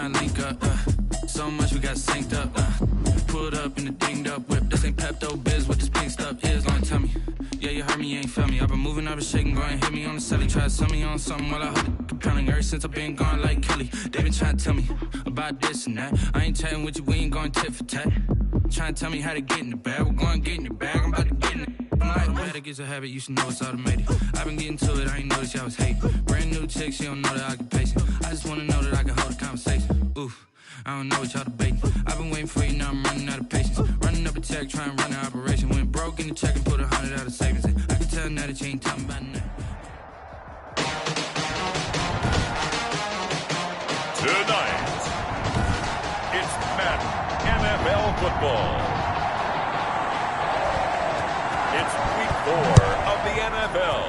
trying to link up. So much we got synced up. Pulled up in the dinged up whip. This ain't Pepto Biz, what this pink stuff is. Long tell me. Yeah, you heard me, you ain't felt me. I've been moving, I've been shaking, go and hit me on the celly. Try to sell me on something while I hold it compelling. Ever since I've been gone like Kelly, they been trying to tell me about this and that. I ain't chatting with you, we ain't going tit for tat. Trying to tell me how to get in the bag. We're going to get in the bag, I'm about to get in it. I'm like, better get a habit, you should know it's automated. I've been getting to it, I ain't noticed y'all was hating. Brand new chick, she don't know that I can pace it. I just wanna know that I can hold a conversation. Oof, I don't know what y'all debating. I've been waiting for you, now I'm running out of patience. Running up a check, trying to run an operation. Went broke in the check and put 100 out of savings. I can tell now that you ain't talking about nothing. Tonight, it's Madden NFL football. It's week 4 of the NFL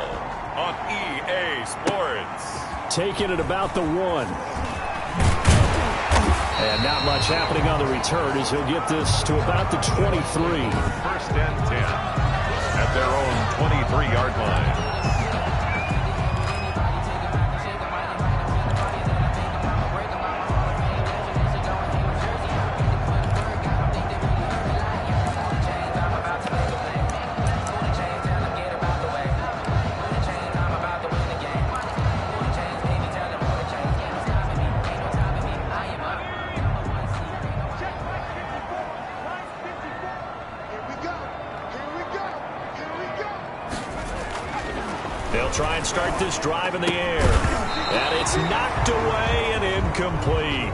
on EA Sports. Taking it about the 1. And not much happening on the return as he'll get this to about the 23. First and 10 at their own 23-yard line. They'll try and start this drive in the air. And it's knocked away and incomplete.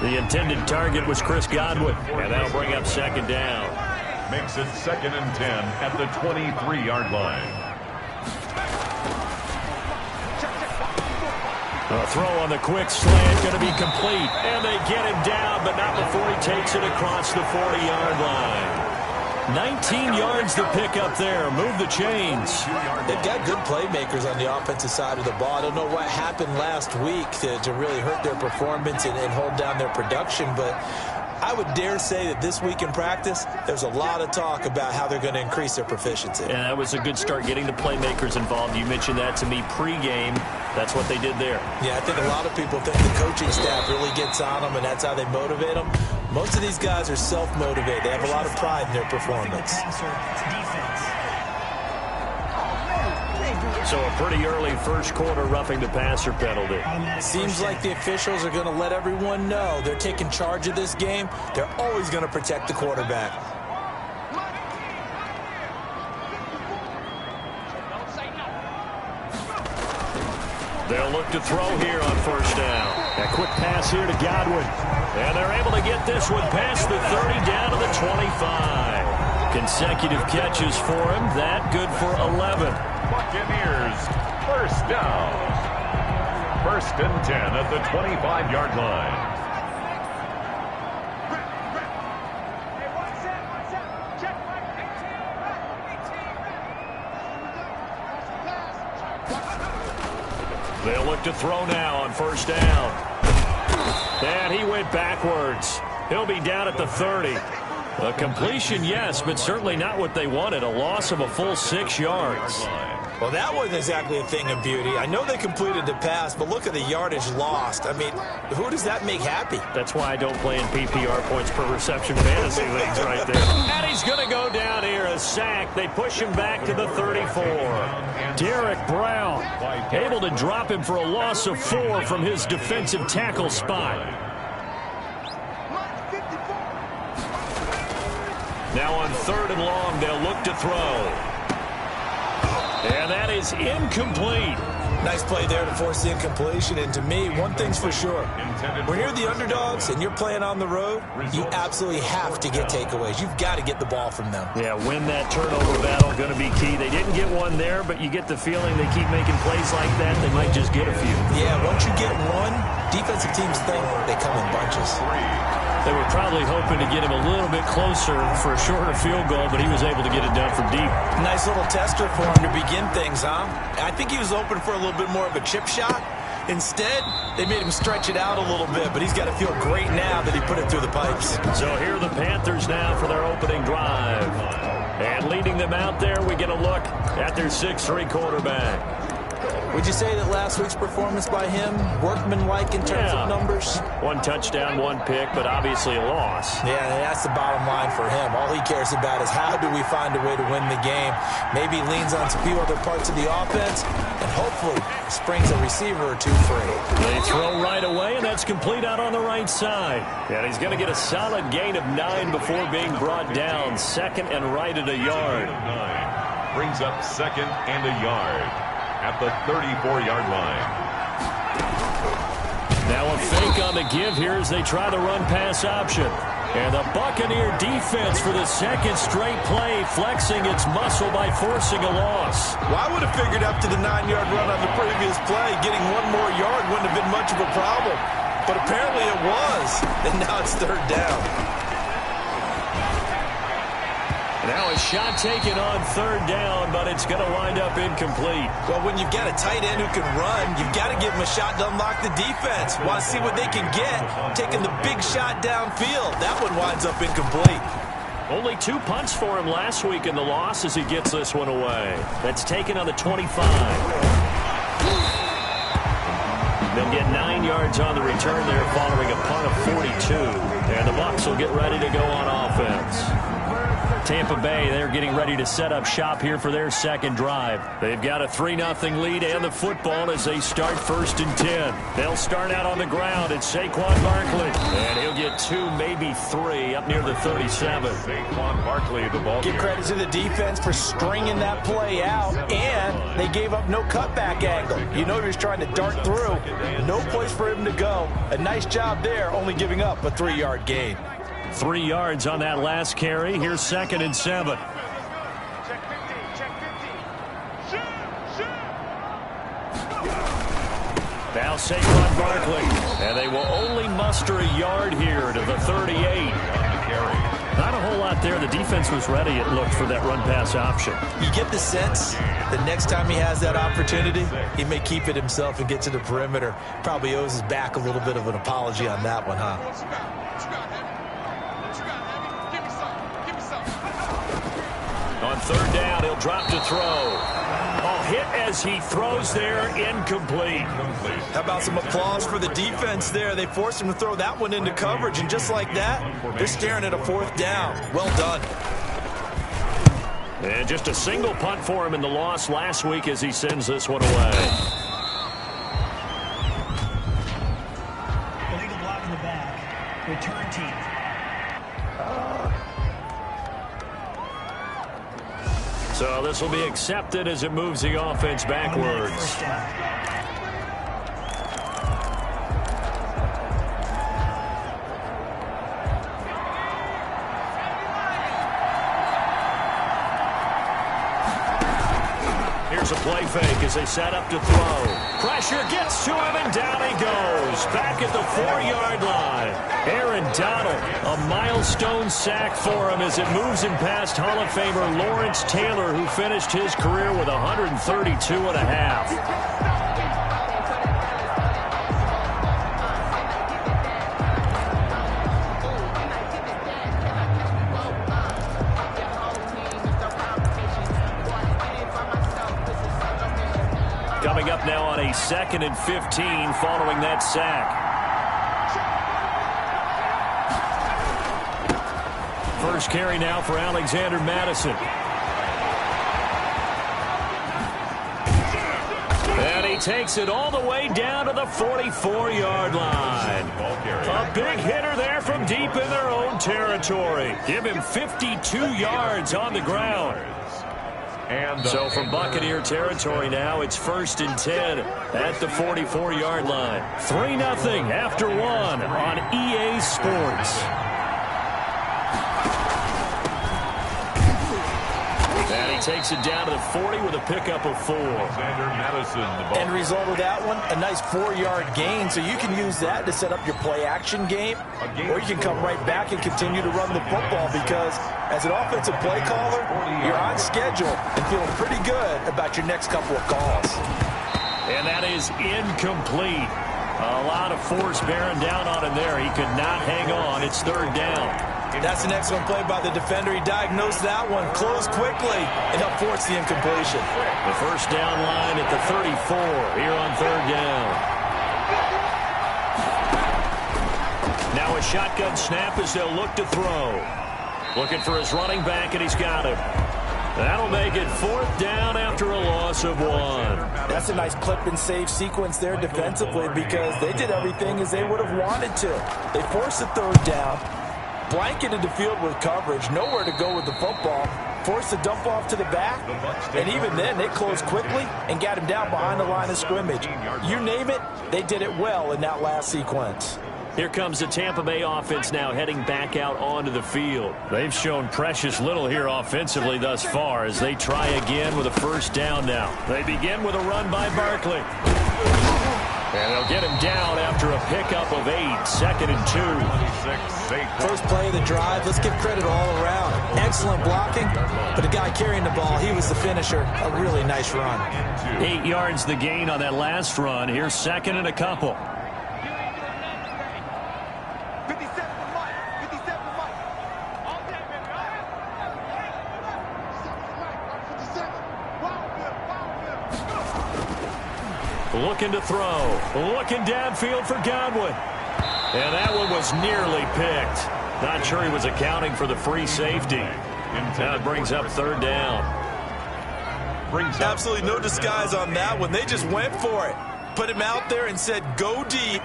The intended target was Chris Godwin. And that'll bring up second down. Makes it 2nd and 10 at the 23-yard line. A throw on the quick slant going to be complete. And they get him down, but not before he takes it across the 40-yard line. 19 yards to pick up there. Move the chains. They've got good playmakers on the offensive side of the ball. I don't know what happened last week to really hurt their performance and hold down their production, but I would dare say that this week in practice, there's a lot of talk about how they're going to increase their proficiency. And that was a good start getting the playmakers involved. You mentioned that to me pregame. That's what they did there. Yeah, I think a lot of people think the coaching staff really gets on them, and that's how they motivate them. Most of these guys are self-motivated. They have a lot of pride in their performance. So a pretty early first quarter roughing the passer penalty. Seems like the officials are going to let everyone know they're taking charge of this game. They're always going to protect the quarterback. They'll look to throw here on first down. A quick pass here to Godwin. And they're able to get this one past the 30 down to the 25. Consecutive catches for him. That good for 11. Buccaneers, first down. 1st and 10 at the 25-yard line. They'll look to throw now on first down. And he went backwards. He'll be down at the 30. A completion, yes, but certainly not what they wanted. A loss of a full 6 yards. Well, that wasn't exactly a thing of beauty. I know they completed the pass, but look at the yardage lost. I mean, who does that make happy? That's why I don't play in PPR points per reception fantasy leagues right there. And he's going to go down here, a sack. They push him back to the 34. Derek Brown able to drop him for a loss of 4 from his defensive tackle spot. Now on 3rd and long, they'll look to throw. And that is incomplete. Nice play there to force the incompletion. And to me, one thing's for sure. When you're the underdogs and you're playing on the road, you absolutely have to get takeaways. You've got to get the ball from them. Yeah, win that turnover battle, going to be key. They didn't get one there, but you get the feeling they keep making plays like that, they might just get a few. Yeah, once you get one, defensive teams think they come in bunches. They were probably hoping to get him a little bit closer for a shorter field goal, but he was able to get it done from deep. Nice little tester for him to begin things, huh? I think he was open for a little bit more of a chip shot. Instead, they made him stretch it out a little bit, but he's got to feel great now that he put it through the pipes. So here are the Panthers now for their opening drive. And leading them out there, we get a look at their 6'3" quarterback. Would you say that last week's performance by him, workmanlike in terms of numbers? 1 touchdown, 1 pick, but obviously a loss. Yeah, that's the bottom line for him. All he cares about is how do we find a way to win the game. Maybe he leans on a few other parts of the offense, and hopefully springs a receiver or two free. They throw right away, and that's complete out on the right side. And he's going to get a solid gain of 9 before being brought down. Second and right at a yard. 9 brings up second and a yard at the 34-yard line. Now a fake on the give here as they try the run-pass option. And the Buccaneer defense for the second straight play, flexing its muscle by forcing a loss. Well, I would have figured after the 9-yard run on the previous play, getting 1 more yard wouldn't have been much of a problem. But apparently it was, and now it's third down. Now a shot taken on third down, but it's going to wind up incomplete. Well, when you've got a tight end who can run, you've got to give him a shot to unlock the defense. Want to see what they can get, taking the big shot downfield. That one winds up incomplete. Only 2 punts for him last week in the loss as he gets this one away. That's taken on the 25. They'll get 9 yards on the return there following a punt of 42. And the Bucs will get ready to go on offense. Tampa Bay, they're getting ready to set up shop here for their second drive. They've got a 3-0 lead and the football as they start 1st and 10. They'll start out on the ground. It's Saquon Barkley. And he'll get 2, maybe 3 up near the 37. Saquon Barkley, the ball. Give credit to the defense for stringing that play out, and they gave up no cutback angle. You know he was trying to dart through. No place for him to go. A nice job there, only giving up a 3-yard gain. 3 yards on that last carry. Here's 2nd and 7. Now Saquon Barkley. And they will only muster a yard here to the 38. Not a whole lot there. The defense was ready, it looked, for that run-pass option. You get the sense that next time he has that opportunity, he may keep it himself and get to the perimeter. Probably owes his back a little bit of an apology on that one, huh? On third down, he'll drop to throw. Oh, hit as he throws there, incomplete. How about some applause for the defense there? They forced him to throw that one into coverage, and just like that, they're staring at a 4th down. Well done. And just a single punt for him in the loss last week as he sends this one away. Illegal block in the back. Return team. So this will be accepted as it moves the offense backwards. Here's a play fake as they set up to throw. Pressure gets to him, and down he goes. Back at the 4-yard line. Aaron Donald, a milestone sack for him as it moves him past Hall of Famer Lawrence Taylor, who finished his career with 132 and a half. Coming up now on a 2nd and 15 following that sack. First carry now for Alexander Madison. And he takes it all the way down to the 44-yard line. A big hitter there from deep in their own territory. Give him 52 yards on the ground. So from Buccaneer territory now, it's 1st and 10 at the 44-yard line. 3-0 after 1 on EA Sports. And he takes it down to the 40 with a pickup of 4. End result of that one, a nice 4-yard gain, so you can use that to set up your play-action game, or you can come right back and continue to run the football, because as an offensive play caller, you're on schedule and feeling pretty good about your next couple of calls. And that is incomplete. A lot of force bearing down on him there. He could not hang on. It's 3rd down. That's an excellent play by the defender. He diagnosed that one, closed quickly, and helped force the incompletion. The first down line at the 34 here on third down. Now a shotgun snap as they'll look to throw. Looking for his running back, and he's got him. That'll make it fourth down after a loss of 1. That's a nice clip and save sequence there defensively because they did everything as they would have wanted to. They forced the third down, blanketed the field with coverage, nowhere to go with the football, forced the dump off to the back, and even then they closed quickly and got him down behind the line of scrimmage. You name it, they did it well in that last sequence. Here comes the Tampa Bay offense now heading back out onto the field. They've shown precious little here offensively thus far as they try again with a first down now. They begin with a run by Barkley. And they'll get him down after a pickup of 8, 2nd and 2. First play of the drive, let's give credit all around. Excellent blocking, but the guy carrying the ball, he was the finisher. A really nice run. 8 yards the gain on that last run. Here's 2nd and a couple. Looking to throw. Looking downfield for Godwin. And that one was nearly picked. Not sure he was accounting for the free safety. Now it brings up third down. Absolutely no disguise on that one. They just went for it. Put him out there and said, go deep.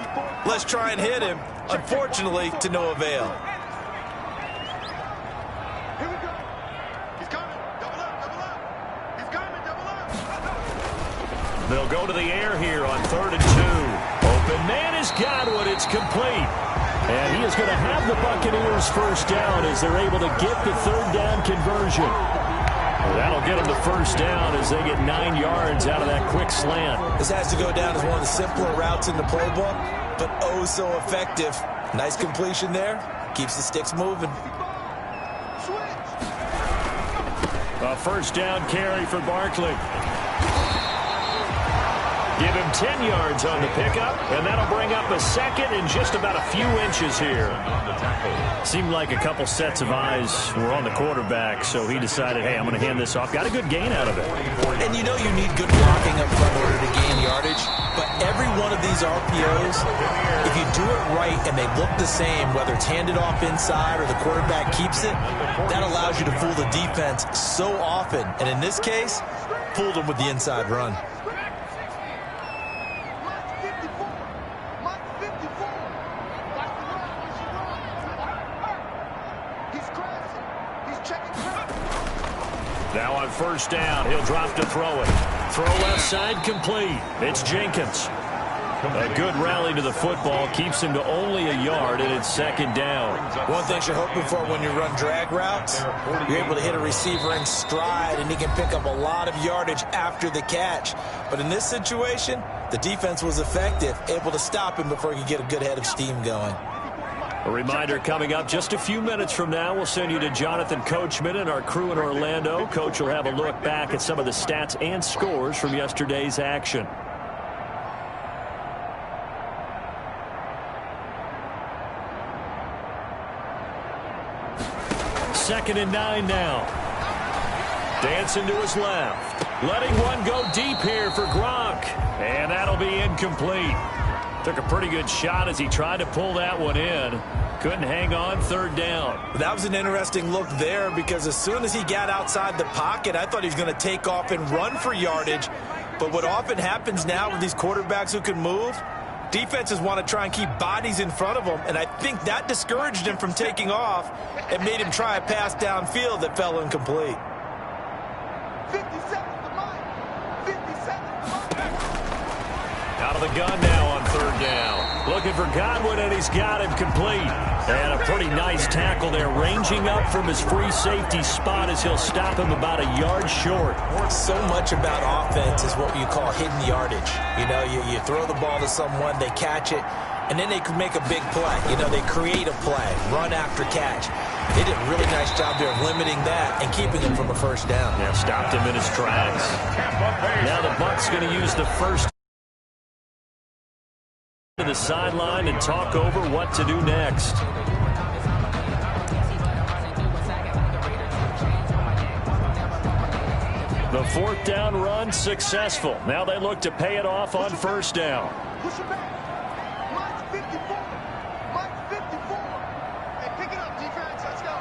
Let's try and hit him. Unfortunately, to no avail. They'll go to the air here on 3rd and 2. Open man is Godwin. It's complete. And he is going to have the Buccaneers first down as they're able to get the third down conversion. That'll get them the first down as they get 9 yards out of that quick slant. This has to go down as one of the simpler routes in the playbook, but oh so effective. Nice completion there. Keeps the sticks moving. A first down carry for Barkley. Give him 10 yards on the pickup, and that'll bring up a 2nd and just about a few inches here. Seemed like a couple sets of eyes were on the quarterback, so he decided, hey, I'm going to hand this off. Got a good gain out of it. And you know you need good blocking up front in order to gain yardage, but every one of these RPOs, if you do it right and they look the same, whether it's handed off inside or the quarterback keeps it, that allows you to fool the defense so often. And in this case, fooled them with the inside run. Now on first down, he'll drop to throw it. Throw left side complete. It's Jenkins. A good rally to the football keeps him to only a yard, and it's 2nd down. One thing you're hoping for when you run drag routes, you're able to hit a receiver in stride, and he can pick up a lot of yardage after the catch. But in this situation, the defense was effective, able to stop him before he could get a good head of steam going. A reminder coming up just a few minutes from now. We'll send you to Jonathan Coachman and our crew in Orlando. Coach will have a look back at some of the stats and scores from yesterday's action. Second and 9 now. Dancing to his left. Letting one go deep here for Gronk. And that'll be incomplete. Took a pretty good shot as he tried to pull that one in. Couldn't hang on, third down. That was an interesting look there because as soon as he got outside the pocket, I thought he was going to take off and run for yardage. But what often happens now with these quarterbacks who can move, defenses want to try and keep bodies in front of them, and I think that discouraged him from taking off and made him try a pass downfield that fell incomplete. 50 seconds to mine. 50 seconds to mine. Out of the gun now on third down. Looking for Godwin, and he's got him complete. And a pretty nice tackle there, ranging up from his free safety spot as he'll stop him about a yard short. So much about offense is what you call hidden yardage. You know, you throw the ball to someone, they catch it, and then they can make a big play. You know, they create a play, run after catch. They did a really nice job there of limiting that and keeping him from a first down. Yeah, stopped him in his tracks. Now the Bucs going to use the first to the sideline and talk over what to do next. The fourth down run successful. Now they look to pay it off on first down. Push it back. Mine's 54. Mine's 54. Hey, pick it up, defense. Let's go.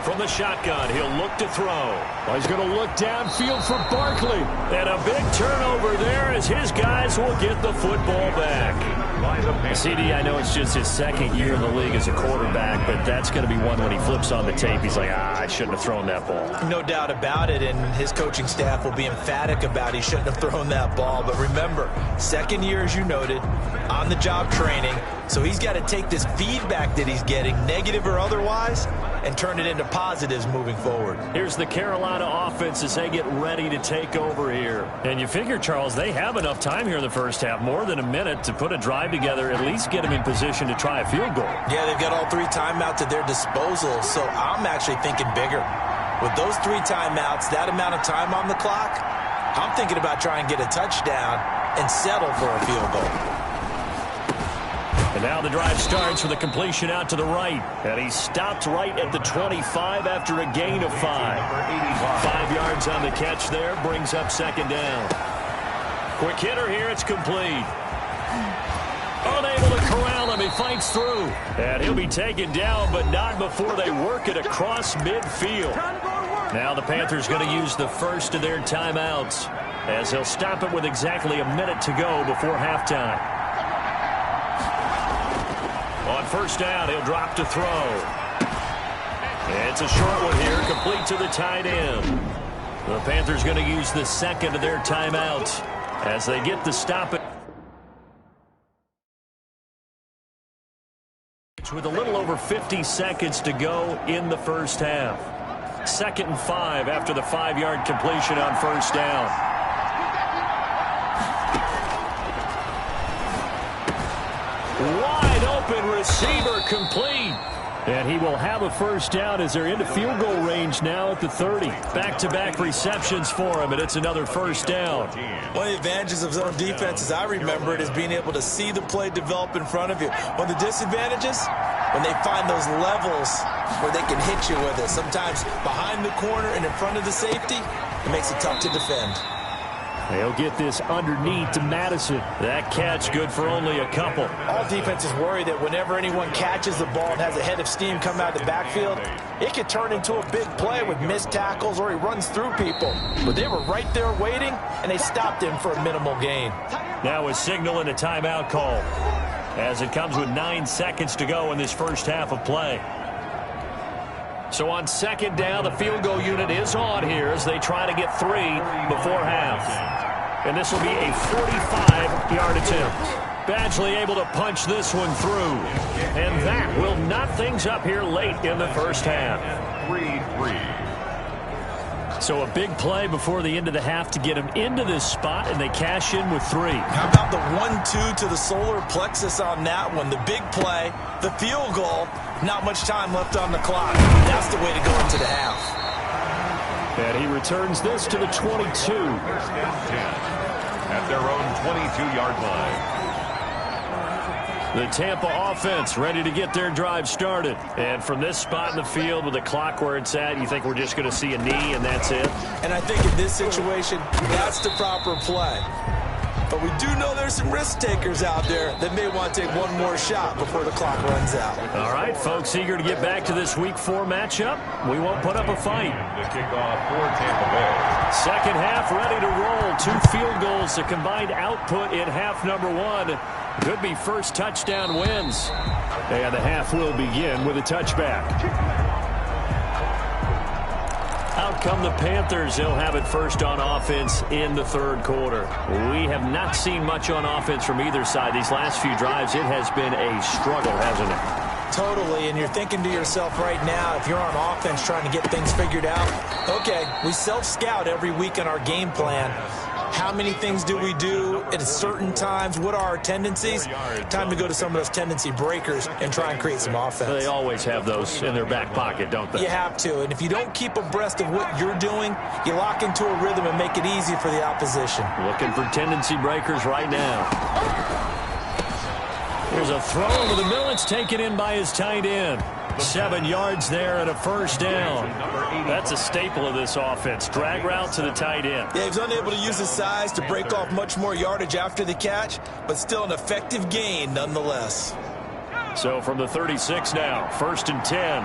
From the shotgun, he'll look to throw. Well, he's going to look downfield for Barkley. And a big turnover there as his guys will get the football back. CD, I know it's just his second year in the league as a quarterback, but that's going to be one when he flips on the tape. He's like, I shouldn't have thrown that ball. No doubt about it, and his coaching staff will be emphatic about he shouldn't have thrown that ball. But remember, second year, as you noted, on-the-job training, so he's got to take this feedback that he's getting, negative or otherwise, and turn it into positives moving forward. Here's the Carolina offense as they get ready to take over here. And you figure, Charles, they have enough time here in the first half, more than a minute, to put a drive together, at least get them in position to try a field goal. Yeah, they've got all three timeouts at their disposal, so I'm actually thinking bigger. With those three timeouts, that amount of time on the clock, I'm thinking about trying to get a touchdown and settle for a field goal. And now the drive starts with a completion out to the right. And he stopped right at the 25 after a gain of 5. 5 yards on the catch there, brings up second down. Quick hitter here, it's complete. Unable to corral him, he fights through. And he'll be taken down, but not before they work it across midfield. Now the Panthers going to use the first of their timeouts, as he'll stop it with exactly a minute to go before halftime. On first down, he'll drop to throw. It's a short one here, complete to the tight end. The Panthers going to use the second of their timeouts as they get the stop it. With a little over 50 seconds to go in the first half. 2nd and 5 after the 5-yard completion on first down. Wide open receiver complete. And he will have a first down as they're into field goal range now at the 30. Back-to-back receptions for him, and it's another first down. One of the advantages of zone defense, as I remember it, is being able to see the play develop in front of you. One of the disadvantages, when they find those levels where they can hit you with it. Sometimes behind the corner and in front of the safety, it makes it tough to defend. They'll get this underneath to Madison. That catch good for only a couple. All defenses worry that whenever anyone catches the ball and has a head of steam come out of the backfield, it could turn into a big play with missed tackles or he runs through people. But they were right there waiting, and they stopped him for a minimal gain. Now a signal and a timeout call, as it comes with 9 seconds to go in this first half of play. So on second down, the field goal unit is on here as they try to get 3 before half. And this will be a 45-yard attempt. Badgley able to punch this one through. And that will knot things up here late in the first half. 3-3. So a big play before the end of the half to get them into this spot, and they cash in with 3. How about the 1-2 to the solar plexus on that one? The big play, the field goal, not much time left on the clock. That's the way to go into the half. And he returns this to the 22. At their own 22-yard line. The Tampa offense ready to get their drive started. And from this spot in the field with the clock where it's at, you think we're just going to see a knee and that's it? And I think in this situation, that's the proper play. But we do know there's some risk takers out there that may want to take one more shot before the clock runs out. All right, folks, eager to get back to this Week 4 matchup. We won't put up a fight. The kickoff for Tampa Bay. Second half ready to roll. 2 field goals, the combined output in half number 1. Could be first touchdown wins. And the half will begin with a touchback. Out come the Panthers. They'll have it first on offense in the third quarter. We have not seen much on offense from either side. These last few drives, it has been a struggle, hasn't it? Totally, and you're thinking to yourself right now, if you're on offense trying to get things figured out, okay, we self-scout every week in our game plan. How many things do we do at certain times? What are our tendencies? Time to go to some of those tendency breakers and try and create some offense. They always have those in their back pocket, don't they? You have to, and if you don't keep abreast of what you're doing, you lock into a rhythm and make it easy for the opposition. Looking for tendency breakers right now. There's a throw over the middle. It's taken in by his tight end. 7 yards there and a first down. That's a staple of this offense. Drag route to the tight end. Yeah, he was unable to use his size to break off much more yardage after the catch, but still an effective gain nonetheless. So from the 36 now, 1st and 10.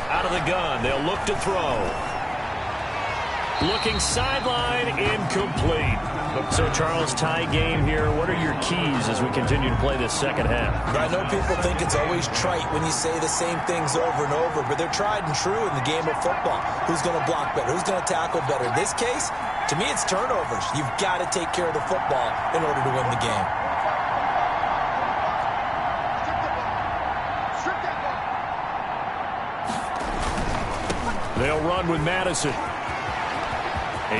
Out of the gun, they'll look to throw. Looking sideline, incomplete. So, Charles, tie game here. What are your keys as we continue to play this second half? I know people think it's always trite when you say the same things over and over, but they're tried and true in the game of football. Who's going to block better? Who's going to tackle better? In this case, to me, it's turnovers. You've got to take care of the football in order to win the game. They'll run with Madison.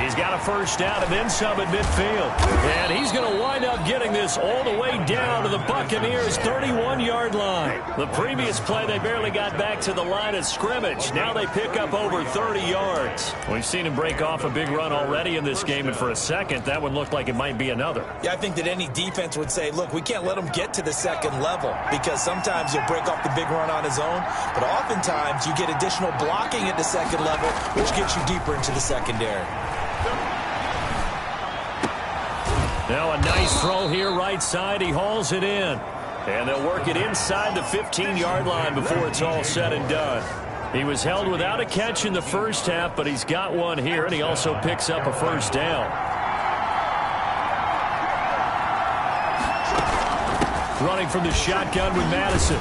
He's got a first down and then some at midfield. And he's going to wind up getting this all the way down to the Buccaneers' 31-yard line. The previous play, they barely got back to the line of scrimmage. Now they pick up over 30 yards. We've seen him break off a big run already in this game, and for a second, that one looked like it might be another. Yeah, I think that any defense would say, look, we can't let him get to the second level because sometimes he'll break off the big run on his own, but oftentimes you get additional blocking at the second level, which gets you deeper into the secondary. Now a nice throw here right side. He hauls it in. And they'll work it inside the 15-yard line before it's all said and done. He was held without a catch in the first half, but he's got one here, and he also picks up a first down. Running from the shotgun with Madison.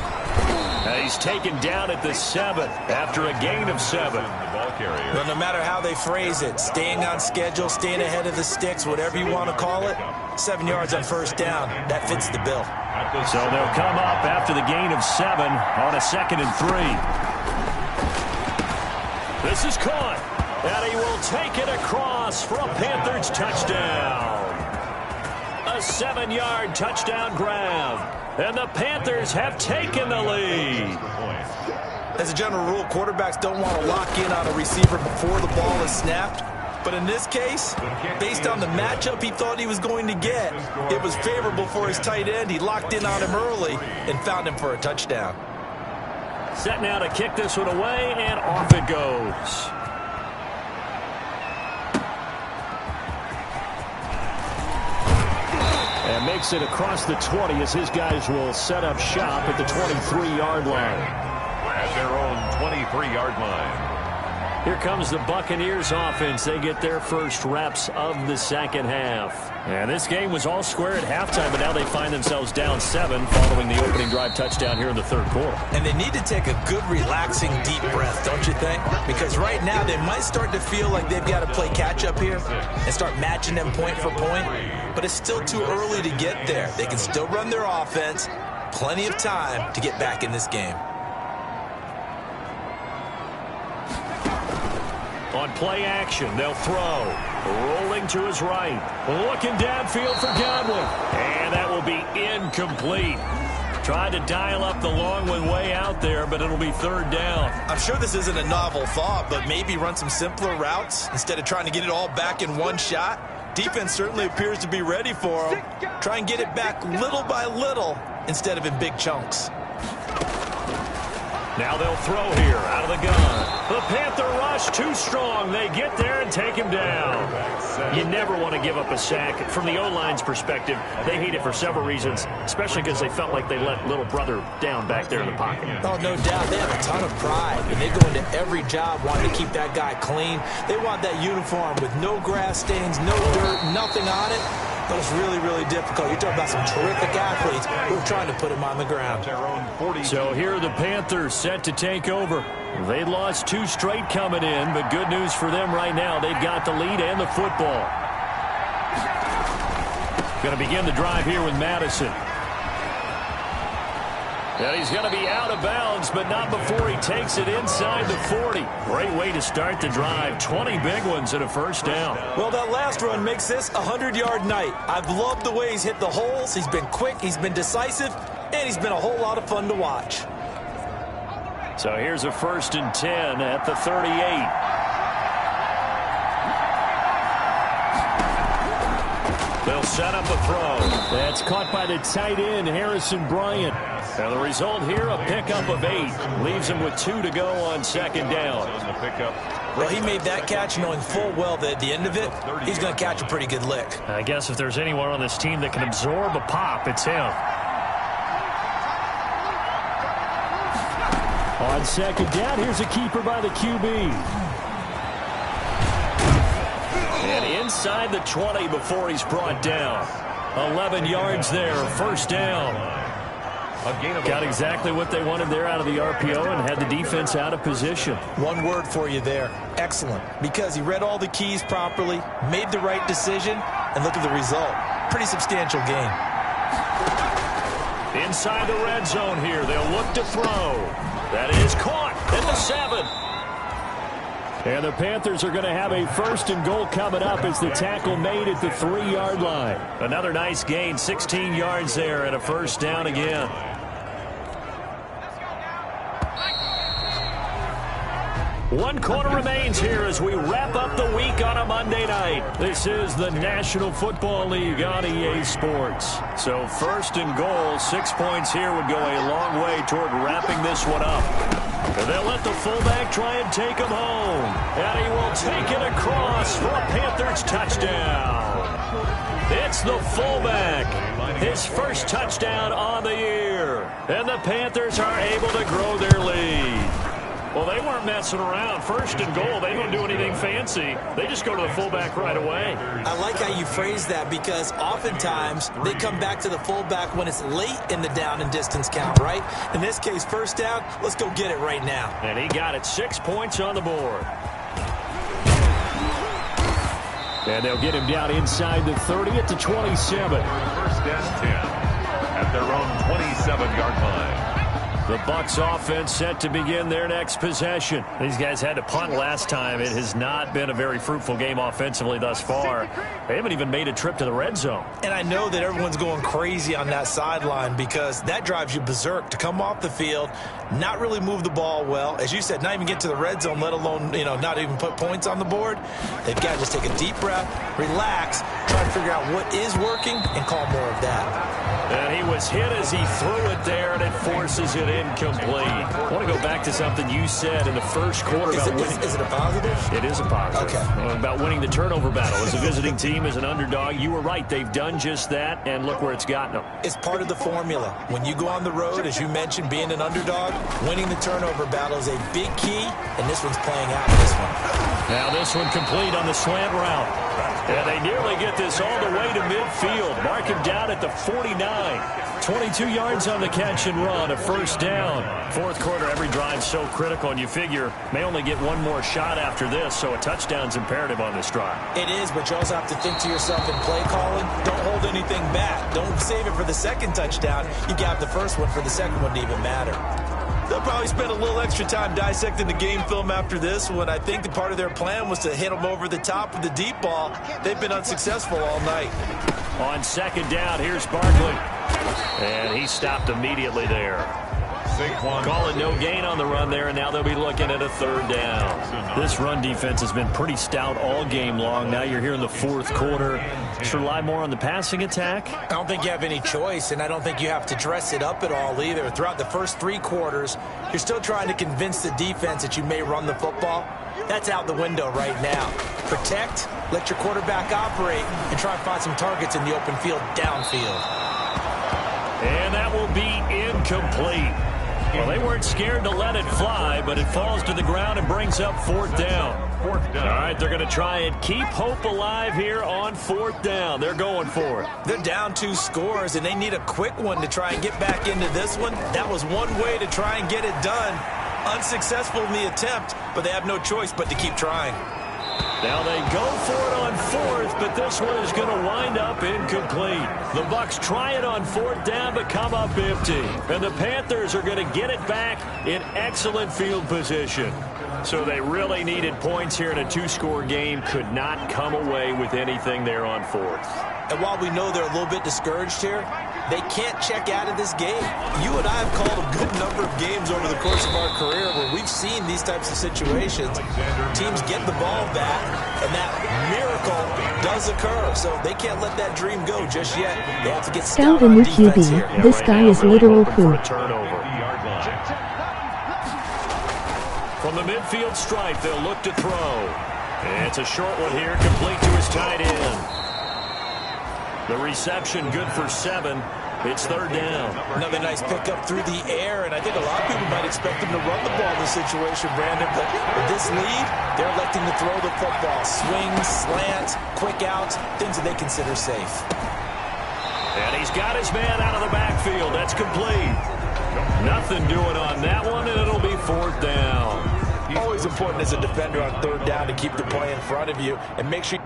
He's taken down at the 7 after a gain of 7. Well, no matter how they phrase it, staying on schedule, staying ahead of the sticks, whatever you want to call it, 7 yards on first down, that fits the bill. So they'll come up after the gain of 7 on a 2nd and 3. This is caught, and he will take it across for a Panthers touchdown. A 7-yard touchdown grab, and the Panthers have taken the lead. As a general rule, quarterbacks don't want to lock in on a receiver before the ball is snapped. But in this case, based on the matchup he thought he was going to get, it was favorable for his tight end. He locked in on him early and found him for a touchdown. Set now to kick this one away, and off it goes. And makes it across the 20 as his guys will set up shop at the 23-yard line. At their own 23-yard line. Here comes the Buccaneers offense. They get their first reps of the second half. And this game was all square at halftime, but now they find themselves down 7 following the opening drive touchdown here in the third quarter. And they need to take a good, relaxing, deep breath, don't you think? Because right now they might start to feel like they've got to play catch-up here and start matching them point for point. But it's still too early to get there. They can still run their offense. Plenty of time to get back in this game. On play action, they'll throw. Rolling to his right. Looking downfield for Godwin. And that will be incomplete. Tried to dial up the long one way out there, but it'll be third down. I'm sure this isn't a novel thought, but maybe run some simpler routes instead of trying to get it all back in one shot. Defense certainly appears to be ready for him. Try and get it back little by little instead of in big chunks. Now they'll throw here out of the gun. The Panther rush too strong. They get there and take him down. You never want to give up a sack. From the O-line's perspective, they hate it for several reasons, especially because they felt like they let little brother down back there in the pocket. Oh, no doubt. They have a ton of pride, and they go into every job wanting to keep that guy clean. They want that uniform with no grass stains, no dirt, nothing on it. But it's really, really difficult. You're talking about some terrific athletes who are trying to put him on the ground. So here are the Panthers set to take over. They lost 2 straight coming in, but good news for them right now. They've got the lead and the football. Going to begin the drive here with Madison. And he's going to be out of bounds, but not before he takes it inside the 40. Great way to start the drive. 20 big ones and a first down. Well, that last run makes this a 100-yard night. I've loved the way he's hit the holes. He's been quick, he's been decisive, and he's been a whole lot of fun to watch. So here's a 1st and 10 at the 38. They'll set up a throw. That's caught by the tight end, Harrison Bryant. Now the result here, a pickup of 8. Leaves him with 2 to go on 2nd down. Well, he made that catch knowing full well that at the end of it, he's going to catch a pretty good lick. I guess if there's anyone on this team that can absorb a pop, it's him. On 2nd down, here's a keeper by the QB. And inside the 20 before he's brought down. 11 yards there, 1st down. Got exactly what they wanted there out of the RPO and had the defense out of position. One word for you there, excellent. Because he read all the keys properly, made the right decision, and look at the result. Pretty substantial gain. Inside the red zone here, they'll look to throw. That is caught at the 7. And the Panthers are going to have a 1st and goal coming up as the tackle made at the 3-yard line. Another nice gain, 16 yards there and a 1st down again. One quarter remains here as we wrap up the week on a Monday night. This is the National Football League on EA Sports. So 1st and goal, 6 points here would go a long way toward wrapping this one up. And they'll let the fullback try and take him home. And he will take it across for a Panthers touchdown. It's the fullback. His 1st touchdown on the year. And the Panthers are able to grow their lead. Well, they weren't messing around. 1st and goal, they don't do anything fancy. They just go to the fullback right away. I like how you phrase that because oftentimes they come back to the fullback when it's late in the down and distance count, right? In this case, 1st down, let's go get it right now. And he got it, 6 points on the board. And they'll get him down inside the 30 at the 27. 1st and 10 at their own 27-yard line. The Bucs offense set to begin their next possession. These guys had to punt last time. It has not been a very fruitful game offensively thus far. They haven't even made a trip to the red zone. And I know that everyone's going crazy on that sideline because that drives you berserk to come off the field, not really move the ball well. As you said, not even get to the red zone, let alone, not even put points on the board. They've got to just take a deep breath, relax, try to figure out what is working, and call more of that. And he was hit as he threw it there, and it forces it incomplete. I want to go back to something you said in the 1st quarter about winning. Is it a positive? It is a positive. Okay. About winning the turnover battle. As a visiting team, as an underdog, you were right. They've done just that, and look where it's gotten them. It's part of the formula. When you go on the road, as you mentioned, being an underdog, winning the turnover battle is a big key, and this one's playing out in this one. Now this one complete on the slant route. And they nearly get this all the way to midfield. Mark him down at the 49. 22 yards on the catch and run, a 1st down. 4th quarter, every drive so critical, and you figure may only get one more shot after this, so a touchdown's imperative on this drive. It is, but you also have to think to yourself in play calling, don't hold anything back. Don't save it for the 2nd touchdown. You got the 1st one for the 2nd one to even matter. They'll probably spend a little extra time dissecting the game film after this one. I think the part of their plan was to hit them over the top with the deep ball. They've been unsuccessful all night. On 2nd down, here's Barkley. And he stopped immediately there. Calling no gain on the run there, and now they'll be looking at a 3rd down. This run defense has been pretty stout all game long. Now you're here in the 4th quarter. Just rely more on the passing attack? I don't think you have any choice, and I don't think you have to dress it up at all either. Throughout the first 3 quarters, you're still trying to convince the defense that you may run the football. That's out the window right now. Protect, let your quarterback operate, and try and find some targets in the open field downfield. And that will be incomplete. Well, they weren't scared to let it fly, but it falls to the ground and brings up 4th down. All right, they're going to try and keep hope alive here on 4th down. They're going for it. They're down 2 scores, and they need a quick one to try and get back into this one. That was one way to try and get it done. Unsuccessful in the attempt, but they have no choice but to keep trying. Now they go for it on 4th, but this one is going to wind up incomplete. The Bucs try it on 4th down, but come up empty. And the Panthers are going to get it back in excellent field position. So they really needed points here in a 2-score game. Could not come away with anything there on 4th. And while we know they're a little bit discouraged here, they can't check out of this game. You and I have called a good number of games over the course of our career where we've seen these types of situations. Teams get the ball back, and that miracle does occur. So they can't let that dream go just yet. They have to get stout on defense here. This guy is literal poo. From the midfield stripe, they'll look to throw. And it's a short one here, complete to his tight end. The reception good for 7. It's third down. Another nice pickup through the air, and I think a lot of people might expect him to run the ball in this situation, Brandon. But with this lead, they're electing to throw the football. Swings, slants, quick outs, things that they consider safe. And he's got his man out of the backfield. That's complete. Nothing doing on that one, and it'll be fourth down. Always important as a defender on third down to keep the play in front of you and make sure.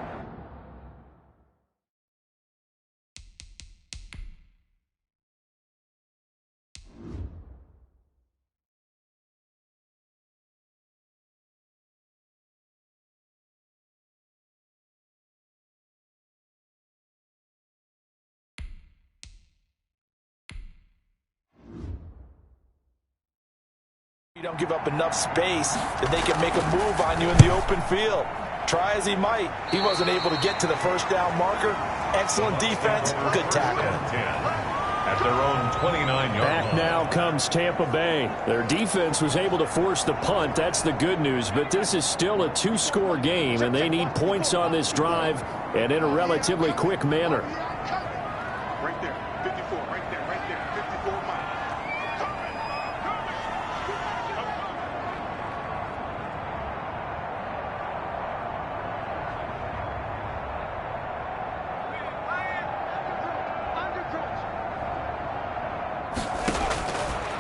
You don't give up enough space that they can make a move on you in the open field. Try as he might, he wasn't able to get to the first down marker. Excellent defense, good tackle. At their own 29-yard Back line. now comes Tampa Bay. Their defense was able to force the punt. That's the good news, but this is still a 2-score game, and they need points on this drive and in a relatively quick manner. Right there, 54, right there, 54 Mike.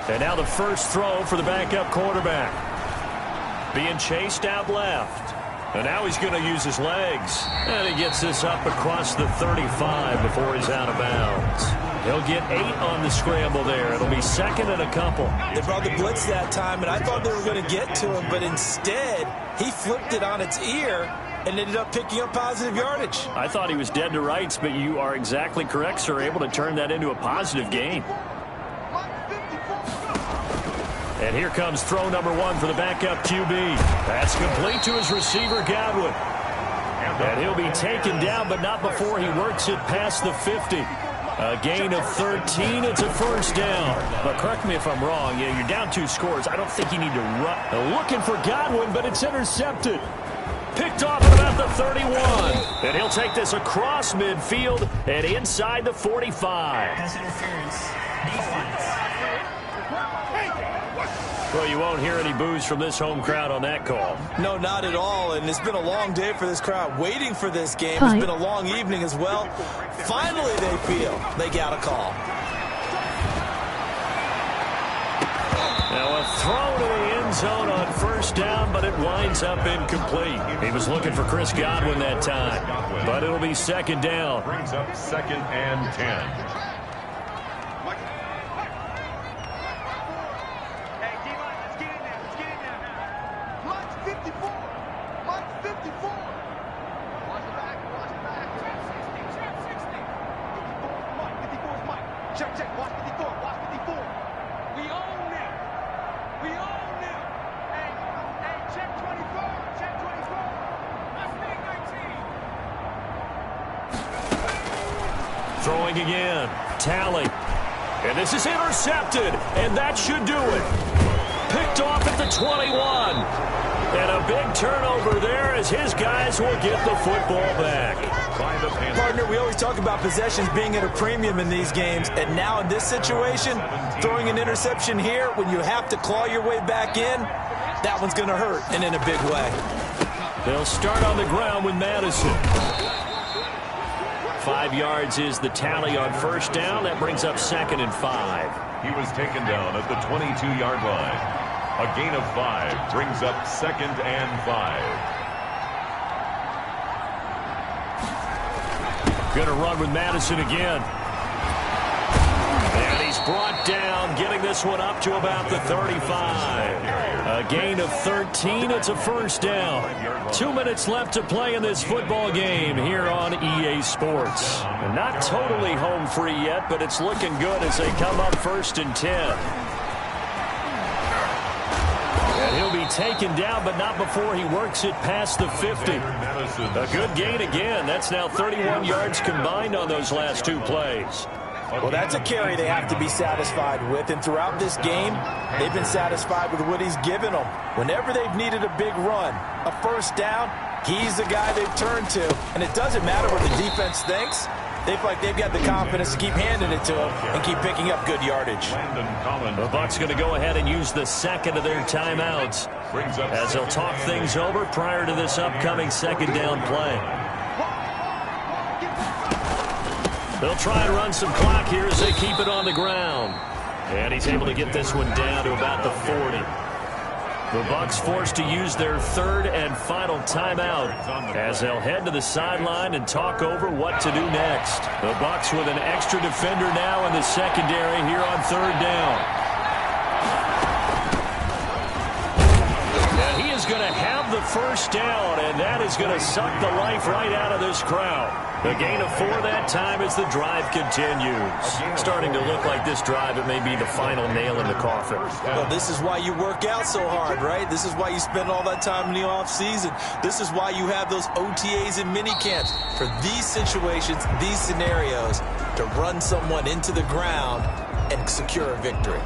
And now the first throw for the backup quarterback. Being chased out left. And now he's going to use his legs. And he gets this up across the 35 before he's out of bounds. He'll get 8 on the scramble there. It'll be second and a couple. They brought the blitz that time, and I thought they were going to get to him, but instead, he flipped it on its ear and ended up picking up positive yardage. I thought he was dead to rights, but you are exactly correct, sir. Able to turn that into a positive gain. And here comes throw number 1 for the backup QB. That's complete to his receiver, Godwin. And he'll be taken down, but not before he works it past the 50. A gain of 13. It's a first down. But correct me if I'm wrong. You're down 2 scores. I don't think you need to run. Looking for Godwin, but it's intercepted. Picked off at about the 31. And he'll take this across midfield and inside the 45. Pass interference. Defense. Well, you won't hear any boos from this home crowd on that call. No, not at all, and it's been a long day for this crowd waiting for this game. It's been a long evening as well. Finally, they feel they got a call. Now a throw to the end zone on first down, but it winds up incomplete. He was looking for Chris Godwin that time, but it'll be second down. Brings up second and 10. Check, watch 54, watch 54. We own them. We own them. Hey, check 24, check 24. That's me, 19. Throwing again. Tally. And this is intercepted, and that should do it. Picked off at the 21. And a big turnover there as his guys will get the football back. Partner, we always talk about possessions being at a premium in these games, and now in this situation, throwing an interception here when you have to claw your way back in, that one's going to hurt, and in a big way. They'll start on the ground with Madison. 5 yards is the tally on first down. That brings up second and 5. He was taken down at the 22-yard line. A gain of 5 brings up second and 5. Going to run with Madison again. And he He's brought down, getting this one up to about the 35. A gain of 13. It's a first down. 2 minutes left to play in this football game here on EA Sports. And not totally home free yet, but it's looking good as they come up 1st and 10. And he'll be taken down, but not before he works it past the 50. A good gain again. That's now 31 yards combined on those last 2 plays. Well, that's a carry they have to be satisfied with, and throughout this game, they've been satisfied with what he's given them. Whenever they've needed a big run, a first down, he's the guy they've turned to. And it doesn't matter what the defense thinks. They feel like they've got the confidence to keep handing it to him and keep picking up good yardage. The Bucs going to go ahead and use the second of their timeouts as they'll talk things over prior to this upcoming second down play. They'll try and run some clock here as they keep it on the ground. And he's able to get this one down to about the 40. The Bucs forced to use their third and final timeout as they'll head to the sideline and talk over what to do next. The Bucs with an extra defender now in the secondary here on 3rd down. And he is going to have the first down, and that is going to suck the life right out of this crowd. The gain of 4 that time as the drive continues. Starting to look like this drive, it may be the final nail in the coffin. Well, this is why you work out so hard, right? This is why you spend all that time in the offseason. This is why you have those OTAs and mini camps. For these situations, these scenarios, to run someone into the ground and secure a victory.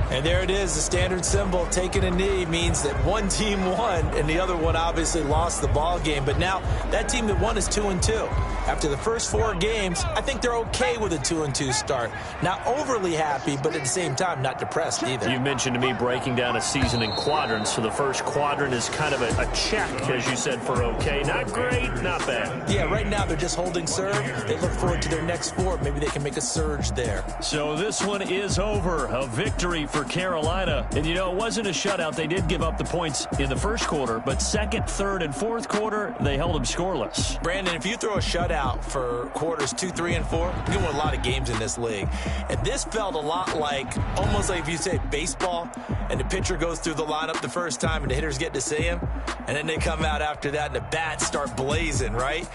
And there it is, the standard symbol. Taking a knee means that one team won and the other one obviously lost the ball game. But now that team that won is 2-2. After the first 4 games, I think they're okay with a 2-2 start. Not overly happy, but at the same time, not depressed either. You mentioned to me breaking down a season in quadrants. So the first quadrant is kind of a check, as you said, for okay. Not great, not bad. Yeah, right now they're just holding serve. They look forward to their next 4. Maybe they can make a surge there. So this one is over. A victory for Carolina. And, you know, it wasn't a shutout. They did give up the points in the first quarter, but second, third, and fourth quarter, they held them scoreless. Brandon, if you throw a shutout for quarters 2, 3, and 4, you can win a lot of games in this league. And this felt a lot like, almost like if you say baseball, and the pitcher goes through the lineup the first time, and the hitters get to see him, and then they come out after that, and the bats start blazing, right?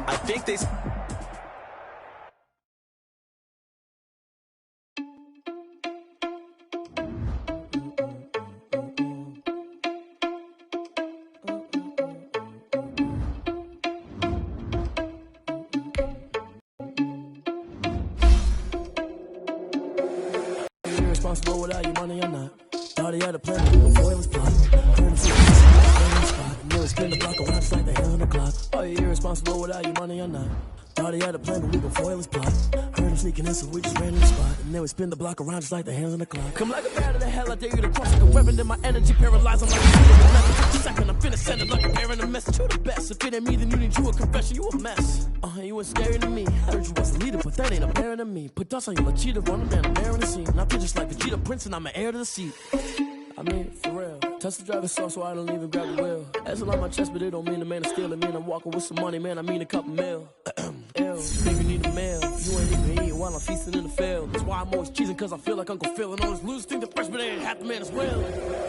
I think they... Responsible without your money or not. Thought he had a plan, but before it was plot. Heard him see the spot. And then spin the block around just like the hell on the clock. Are you irresponsible without your money or not? Thought he had a plan, but we before it was plot. Heard him sneaking in, so we just ran in the spot. And then we spin the block around just like the hands on the clock. Come like a bat of the hell, I dare you to cross like a weapon. Then my energy paralyzed, I'm like a shooter with nothing. 50 seconds, I'm finna send it like a bearing a message to the best. If it ain't me, then you need you a confession, you a mess. You was scary to me. Heard you was a leader, but that ain't apparent to me. Put dust on you, like cheetah, running down the mirror in the scene. And I feel just like the Vegeta Prince, and I'm an heir to the seat. I mean, for real. Touch the driver's soft, so I don't even grab the wheel. That's a lot on my chest, but it don't mean the man is stealing. Mean I'm walking with some money, man, I mean a couple mil. Ew, think you need a meal. You ain't even eating while I'm feasting in the field. That's why I'm always cheesing, cause I feel like Uncle Phil. And all those losers think the freshman ain't half the man as well.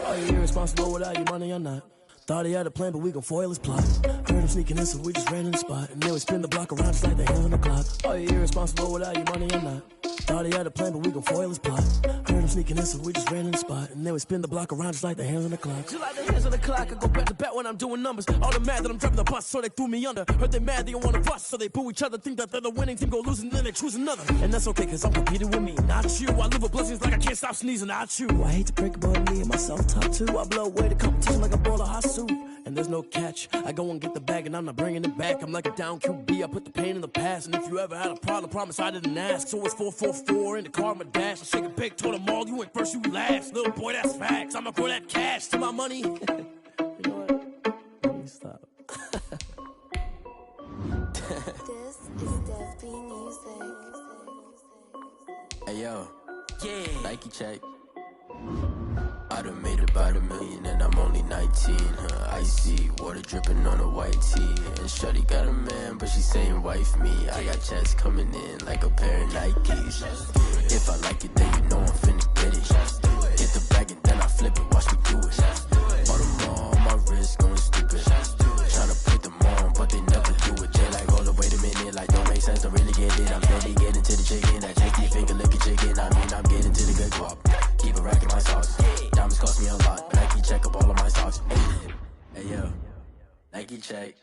Are you irresponsible without your money or not? Thought he had a plan, but we gon' foil his plot. Heard him sneaking in, so we just ran in the spot. And then we spin the block around just like the hands on the clock. Are you irresponsible without your money or not? Thought he had a plan, but we gon' foil his plot. Heard him sneaking in, so we just ran in the spot. And then we spin the block around just like the hands on the clock. Just like the hands on the clock, I go back to back when I'm doing numbers. All the mad that I'm driving the bus, so they threw me under. Heard they mad, they don't wanna bust, so they boo each other. Think that they're the winning team, go losing, then they choose another. And that's okay, cause I'm competing with me, not you. I live with blessings like I can't stop sneezing, not you. I hate to break it, but me and myself top too. I blow away the competition like a bowl of hot soup. And there's no catch. I go and get the bag and I'm not bringing it back. I'm like a down QB, I put the pain in the past. And if you ever had a problem, promise I didn't ask. So it's 444 in the car, my dash. I shake a big, told them all, you ain't first, you last. Little boy, that's facts. I'ma grow that cash to my money. You know what? Let me stop. This is Def B Music. Hey yo, yeah. Nike check. I done made about $1 million and I'm only 19. Icy water dripping on a white tee. And shorty got a man, but she saying wife me. I got checks coming in like a pair of Nikes. If I like it, then you know I'm finna get it. Get the bag and then I flip it, watch me do it. All them on my wrist going stupid. Tryna put them on, but they never do it. They like, hold up, wait a minute, like don't make sense, don't really get it. I'm steady getting to the chicken, that tasty finger licking chicken. I mean, I'm getting to the good guap. Keep a rack in my socks. Diamonds cost me a lot, but Nike check up all of my socks. Hey yo, Nike check.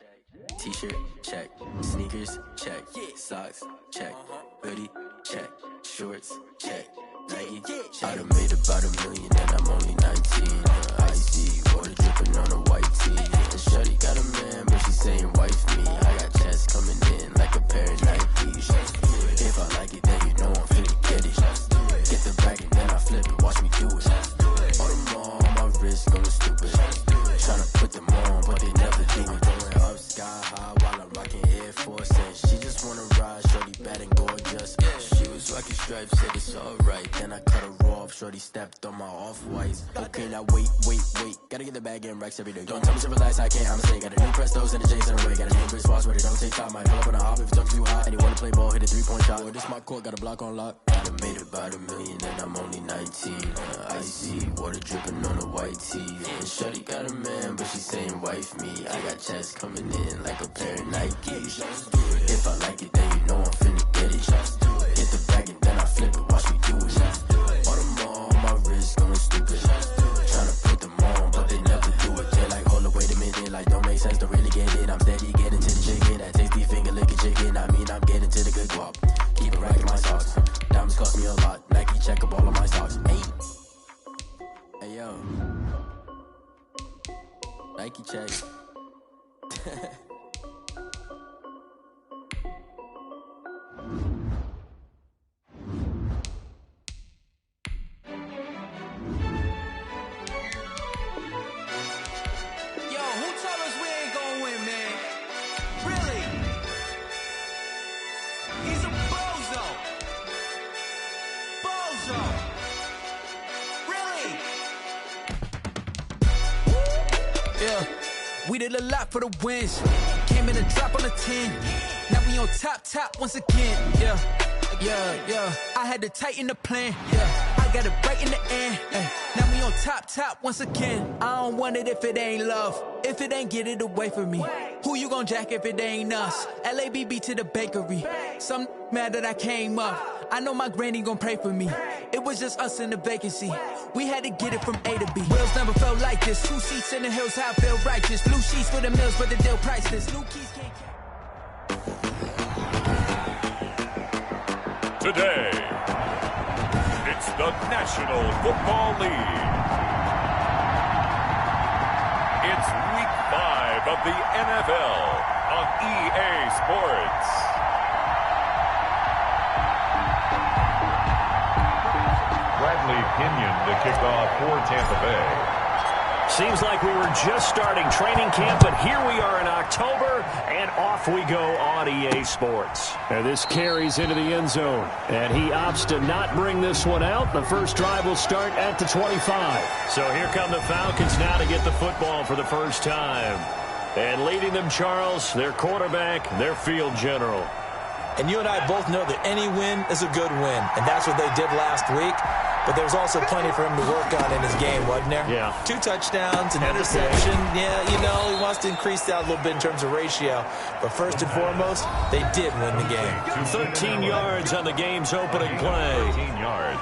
T-shirt, check. Sneakers, check. Socks, check. Hoodie, check. Shorts, check. Nike, check. I done made about $1 million and I'm only 19. Icy, water dripping on a white tee. And shorty got a man, but she saying wife me. I got chest coming in like a pair of Nikes. If I like it, then you know I'm finna get it. Get the bag and then I flip it, watch me do it. All them on my wrist going stupid. Tryna put them on, but they never do it. Going up sky high while I'm rocking Air Force. And she just wanna ride, shorty bad and gorgeous. She was rocking stripes, said it's alright. Then I cut her off, shorty stepped on my off-whites. Okay, now wait. Gotta get the bag and racks every day. Don't tell me to relax, I can't, I'ma say. Got a new Prestos and a J's in a way. Got a new Chris Foss, but it don't take time. Might pull up on a hop if it talks too hot. And you wanna play ball, hit a 3-point shot. Or this my court, got a block on lock. I done made about $1 million and I'm only 19. Icy, water dripping on a white tee. And shorty got a man, but she saying wife me. I got chest coming in like a pair of Nikes. If I like it, then you know I'm finna get it. Get the bag and then I flip it, watch me do it. All them on my wrist going stupid. Tryna put them on, but they never do it. They like, hold up, wait a minute, like don't make sense, don't really get it. I'm steady getting to the chicken, that tasty finger licking chicken. I mean, I'm getting to the good guap. Keep a rack in my socks. Diamonds cost me a lot. Nike check up all of my socks. Hey yo, Nike check. We did a lot for the wins. Came in a drop on a 10. Now we on top once again. Yeah. I had to tighten the plan. Yeah, I got it right in the end. Now we on top once again. I don't want it if it ain't love. If it ain't, get it away from me. Who you gon' jack if it ain't us? LABB to the bakery. Some mad that I came up. I know my granny gon' pray for me. It was just us in the vacancy. We had to get it from A to B. Wheels never felt like this. 2 seats in the hills, how I feel righteous. Blue sheets for the mills, but the deal priceless. New keys can't. Today, it's the National Football League. It's Week 5 of the NFL on EA Sports. Bradley Pinion to kick off for Tampa Bay. Seems like we were just starting training camp, but here we are in October, and off we go on EA Sports. And this carries into the end zone, and he opts to not bring this one out. The first drive will start at the 25. So here come the Falcons now to get the football for the first time. And leading them, Charles, their quarterback, their field general. And you and I both know that any win is a good win, and that's what they did last week. But there's also plenty for him to work on in his game, wasn't there? Yeah. 2 touchdowns, an interception. Yeah, you know, he wants to increase that a little bit in terms of ratio. But first and foremost, they did win the game. 13 yards on the game's opening play. 13 yards.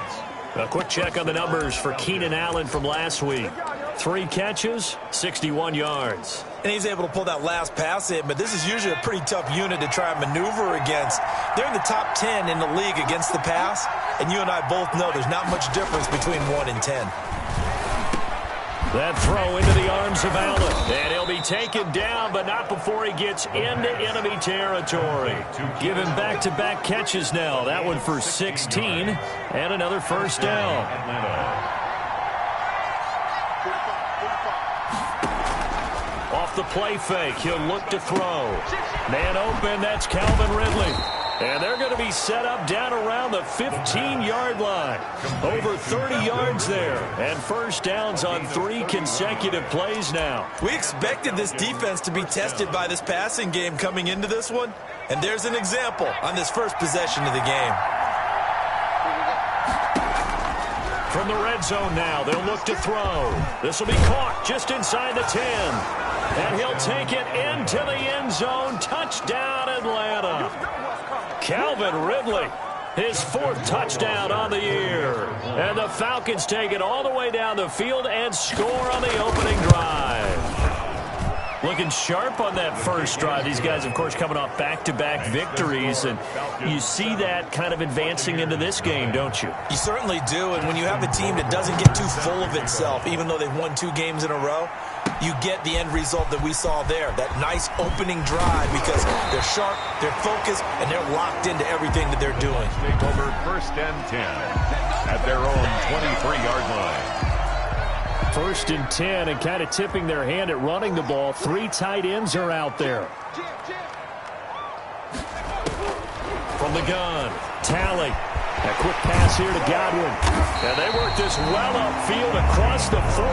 A quick check on the numbers for Keenan Allen from last week. 3 catches, 61 yards. And he's able to pull that last pass in, but this is usually a pretty tough unit to try and maneuver against. They're in the top 10 in the league against the pass, and you and I both know there's not much difference between 1 and 10. That throw into the arms of Allen, and he'll be taken down, but not before he gets into enemy territory. Give him back-to-back catches now. That one for 16, and another first down. Off the play fake, he'll look to throw. Man open, that's Calvin Ridley. And they're going to be set up down around the 15-yard line. Over 30 yards there. And first downs on 3 consecutive plays now. We expected this defense to be tested by this passing game coming into this one. And there's an example on this first possession of the game. From the red zone now, they'll look to throw. This will be caught just inside the 10. And he'll take it into the end zone. Touchdown, Atlanta. Calvin Ridley, his 4th touchdown on the year. And the Falcons take it all the way down the field and score on the opening drive. Looking sharp on that first drive. These guys, of course, coming off back-to-back victories, and you see that kind of advancing into this game, don't you? You certainly do, and when you have a team that doesn't get too full of itself, even though they've won 2 games in a row, you get the end result that we saw there, that nice opening drive, because they're sharp, they're focused, and they're locked into everything that they're doing. Take over 1st and 10 at their own 23-yard line. 1st and 10, and kind of tipping their hand at running the ball. 3 tight ends are out there. From the gun, Talley. A quick pass here to Godwin. And they work this well upfield across the 45.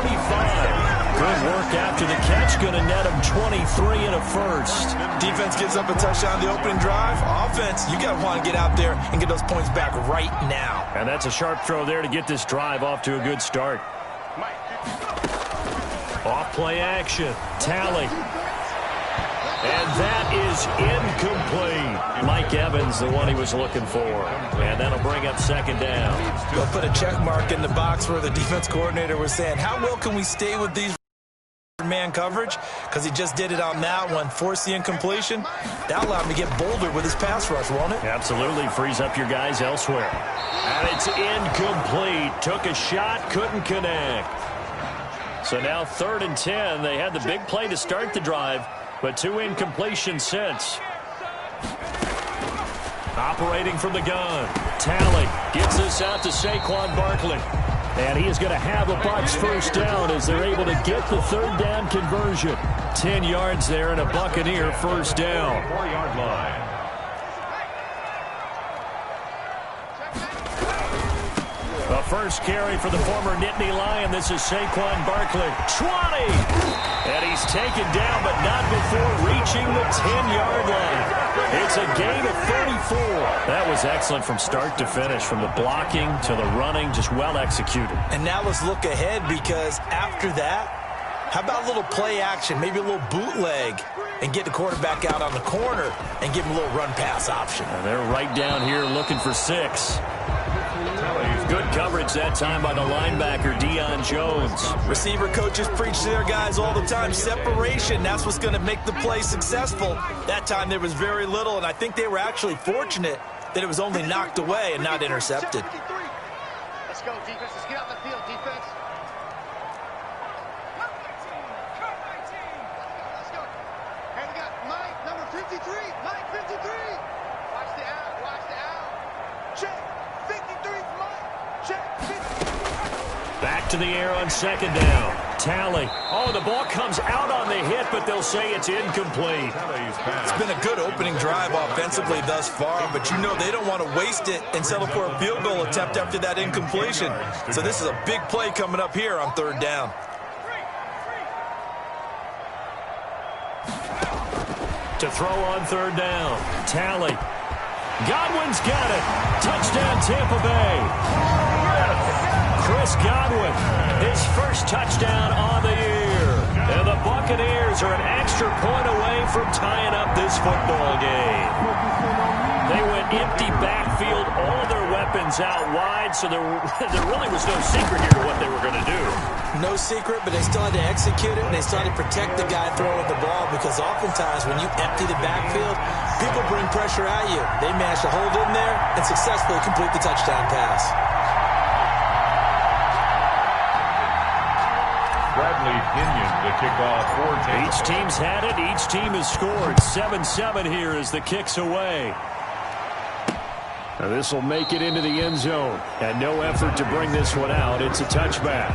Good work after the catch. Going to net them 23 and a first. Defense gives up a touchdown the opening drive. Offense, you got to want to get out there and get those points back right now. And that's a sharp throw there to get this drive off to a good start. Off play action. Talley. And that is incomplete. Mike Evans, the one he was looking for. And that'll bring up 2nd down. They'll put a check mark in the box where the defense coordinator was saying, how well can we stay with these man coverage? Because he just did it on that one. Force the incompletion. That allowed him to get bolder with his pass rush, won't it? Absolutely. Frees up your guys elsewhere. And it's incomplete. Took a shot, couldn't connect. So now 3rd and 10. They had the big play to start the drive, but 2 incompletions since. Operating from the gun. Talley gets this out to Saquon Barkley. And he is going to have a Bucs 1st down as they're able to get the 3rd down conversion. 10 yards there and a Buccaneer 1st down. 4-yard line. The first carry for the former Nittany Lion. This is Saquon Barkley. 20! And he's taken down, but not before reaching the 10-yard line. It's a gain of 34. That was excellent from start to finish, from the blocking to the running, just well executed. And now let's look ahead, because after that, how about a little play action, maybe a little bootleg, and get the quarterback out on the corner and give him a little run-pass option. And they're right down here looking for 6. Good coverage that time by the linebacker, Deion Jones. Receiver coaches preach to their guys all the time. Separation, that's what's going to make the play successful. That time there was very little, and I think they were actually fortunate that it was only knocked away and not intercepted. Let's go, defense. Let's get out the field, defense. Let's go. Hey, we got Mike, number 53. Mike, 53. Watch the out. Watch the out. Check. 53 for Mike. Check. 53. Back to the air on 2nd down. Talley. Oh, the ball comes out on the hit, but they'll say it's incomplete. It's been a good opening drive offensively thus far, but you know they don't want to waste it and settle for a field goal attempt after that incompletion. So this is a big play coming up here on 3rd down. To throw on 3rd down. Talley. Godwin's got it. Touchdown, Tampa Bay. Chris Godwin, his first touchdown on the year. And the Buccaneers are an extra point away from tying up this football game. They went empty backfield, all of their weapons out wide, so there really was no secret here to what they were going to do. No secret, but they still had to execute it, and they still had to protect the guy throwing the ball, because oftentimes when you empty the backfield, people bring pressure at you. They managed to hold in there and successfully complete the touchdown pass. Bradley Pinion to kick off for Tampa. Each team's had it. Each team has scored. 7-7 here as the kick's away. Now this will make it into the end zone. And no effort to bring this one out. It's a touchback.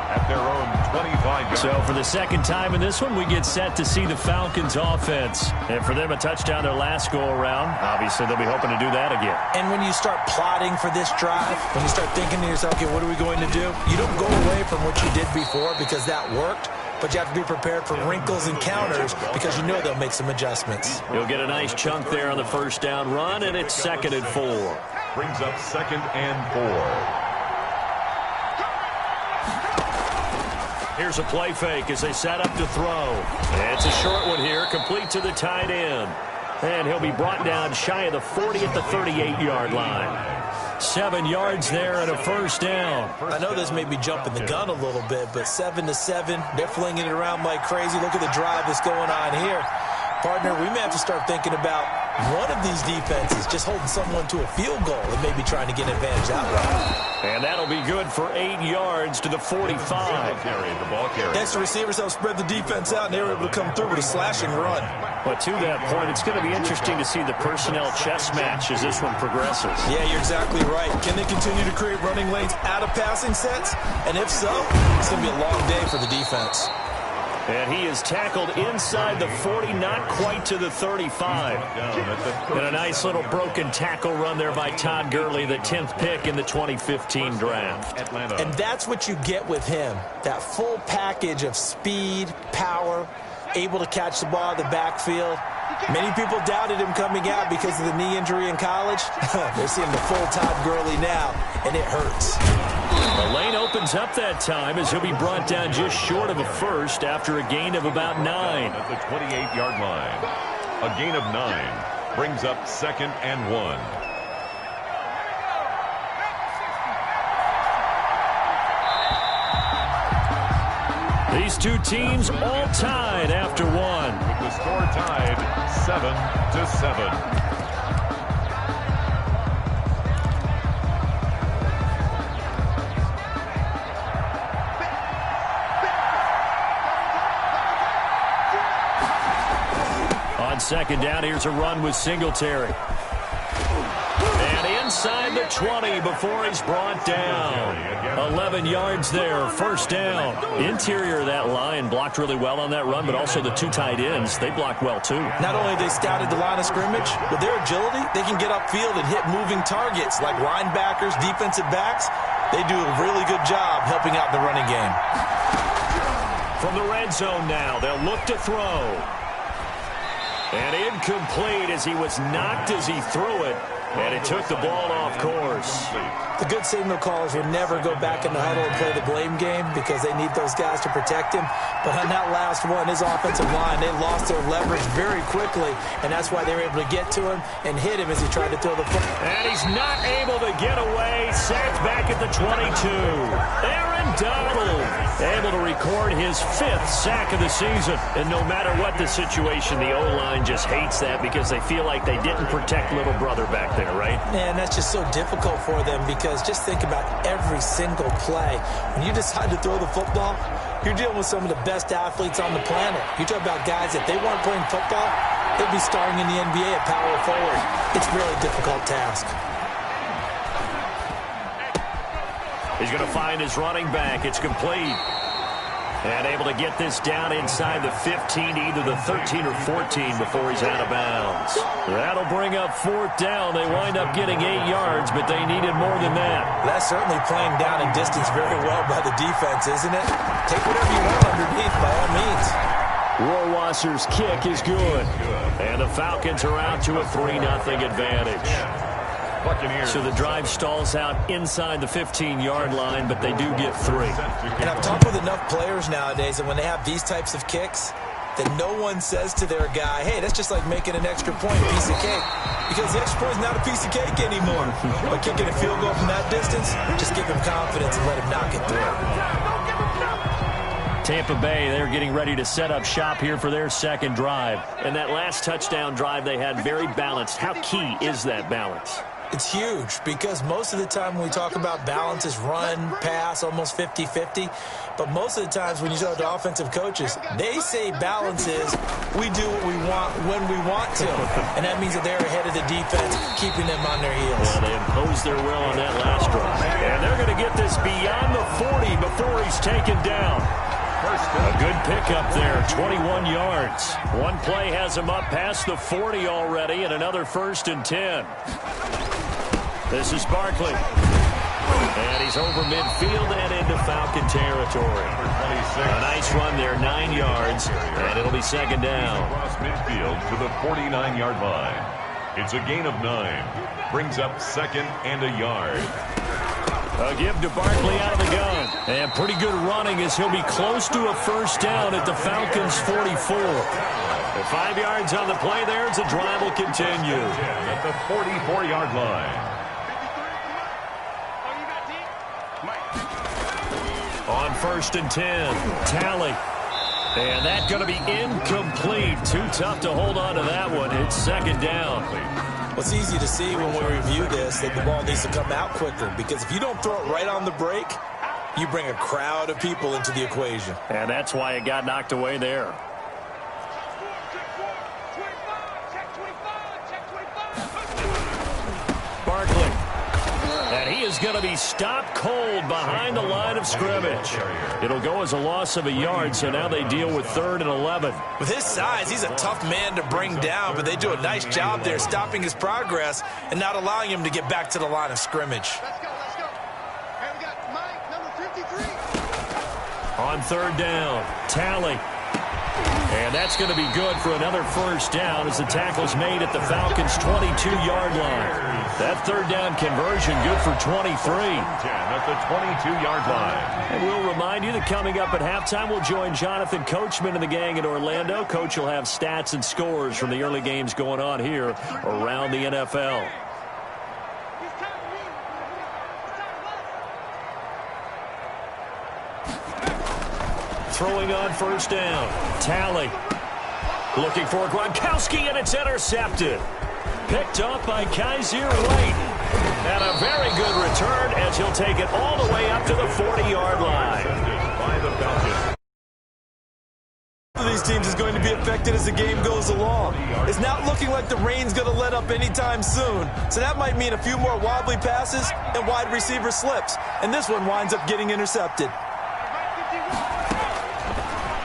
At their own 25. So for the 2nd time in this one, we get set to see the Falcons offense. And for them, a touchdown their last go-around. Obviously, they'll be hoping to do that again. And when you start plotting for this drive, when you start thinking to yourself, okay, what are we going to do? You don't go away from what you did before because that worked, but you have to be prepared for wrinkles and counters because you know they'll make some adjustments. You'll get a nice chunk there on the 1st down run, and it's 2nd and 4. Brings up 2nd and 4. Here's a play fake as they set up to throw. And it's a short one here, complete to the tight end. And he'll be brought down shy of the 40 at the 38-yard line. 7 yards there and a first down. I know this may be jumping the gun a little bit, but 7-7, they're flinging it around like crazy. Look at the drive that's going on here. Partner, we may have to start thinking about one of these defenses just holding someone to a field goal and maybe trying to get an advantage that way. And that'll be good for 8 yards to the 45. Next, the receivers help spread the defense out, and they were able to come through with a slashing run. But to that point, it's going to be interesting to see the personnel chess match as this one progresses. Yeah, you're exactly right. Can they continue to create running lanes out of passing sets? And if so, it's going to be a long day for the defense. And he is tackled inside the 40, not quite to the 35. And a nice little broken tackle run there by Todd Gurley, the 10th pick in the 2015 draft. And that's what you get with him, that full package of speed, power, able to catch the ball in the backfield. Many people doubted him coming out because of the knee injury in college. They're seeing the full Todd Gurley now, and it hurts. The lane opens up that time as he'll be brought down just short of a first after a gain of about 9. At the 28-yard line. A gain of 9 brings up 2nd and 1. These two teams all tied after one. With the score tied 7-7. On second down, here's a run with Singletary. And inside the 20 before he's brought down. 11 yards there, first down. Interior of that line blocked really well on that run, but also the two tight ends, they blocked well too. Not only they scouted the line of scrimmage, with their agility, they can get upfield and hit moving targets like linebackers, defensive backs. They do a really good job helping out the running game. From the red zone now, they'll look to throw. And incomplete as he was knocked as he threw it. And it took the ball off course. The good signal callers would never go back in the huddle and play the blame game because they need those guys to protect him. But on that last one, his offensive line, they lost their leverage very quickly, and that's why they were able to get to him and hit him as he tried to throw the football. And he's not able to get away. Sacked back at the 22. Aaron Donald able to record his 5th sack of the season. And no matter what the situation, the O-line just hates that because they feel like they didn't protect little brother back there, right? Man, that's just so difficult for them because just think about every single play. When you decide to throw the football, you're dealing with some of the best athletes on the planet. You talk about guys, if they weren't playing football, they'd be starring in the NBA at power forward. It's a really difficult task. He's going to find his running back. It's complete. And able to get this down inside the 15, either the 13 or 14 before he's out of bounds. That'll bring up 4th down. They wind up getting 8 yards, but they needed more than that. That's certainly playing down in distance very well by the defense, isn't it? Take whatever you want underneath, by all means. Rohrwasser's kick is good. And the Falcons are out to a 3-0 advantage. So the drive stalls out inside the 15-yard line, but they do get 3. And I've talked with enough players nowadays that when they have these types of kicks, that no one says to their guy, hey, that's just like making an extra point, piece of cake. Because the extra point is not a piece of cake anymore. But kicking a field goal from that distance, just give him confidence and let him knock it through. Tampa Bay, they're getting ready to set up shop here for their second drive. And that last touchdown drive they had very balanced. How key is that balance? It's huge because most of the time when we talk about balance is run, pass, almost 50-50. But most of the times when you talk to offensive coaches, they say balance is we do what we want when we want to. And that means that they're ahead of the defense, keeping them on their heels. Yeah, they imposed their will on that last drive. And they're going to get this beyond the 40 before he's taken down. A good pickup there, 21 yards. One play has him up past the 40 already, and another 1st and 10. This is Barkley. And he's over midfield and into Falcon territory. A nice run there, 9 yards, and it'll be 2nd down. Across midfield to the 49-yard line. It's a gain of 9. Brings up 2nd and a yard. A give to Barkley out of the gun. And pretty good running as he'll be close to a first down at the Falcons' 44. At 5 yards on the play there, the drive will continue. At the 44-yard line. On 1st and 10, Tally. And that's going to be incomplete. Too tough to hold on to that one. It's second down. Well, it's easy to see when we review this that the ball needs to come out quicker, because if you don't throw it right on the break, you bring a crowd of people into the equation. And that's why it got knocked away there. Barkley. And he is going to be stopped cold behind the line of scrimmage. It'll go as a loss of a yard, so now they deal with 3rd and 11. With his size, he's a tough man to bring down, but they do a nice job there stopping his progress and not allowing him to get back to the line of scrimmage. Let's go. And we got Mike, number 53. On 3rd down, Tally. And that's going to be good for another first down as the tackle's made at the Falcons' 22-yard line. That 3rd down conversion good for 23. 10 at the 22-yard line. And we'll remind you that coming up at halftime, we'll join Jonathan Coachman and the gang in Orlando. Coach will have stats and scores from the early games going on here around the NFL. Throwing on 1st down. Tally. Looking for Gronkowski, and it's intercepted. Picked up by Kaiser White. And a very good return as he'll take it all the way up to the 40-yard line. By the Falcons. These teams is going to be affected as the game goes along. It's not looking like the rain's going to let up anytime soon, so that might mean a few more wobbly passes and wide receiver slips, and this one winds up getting intercepted.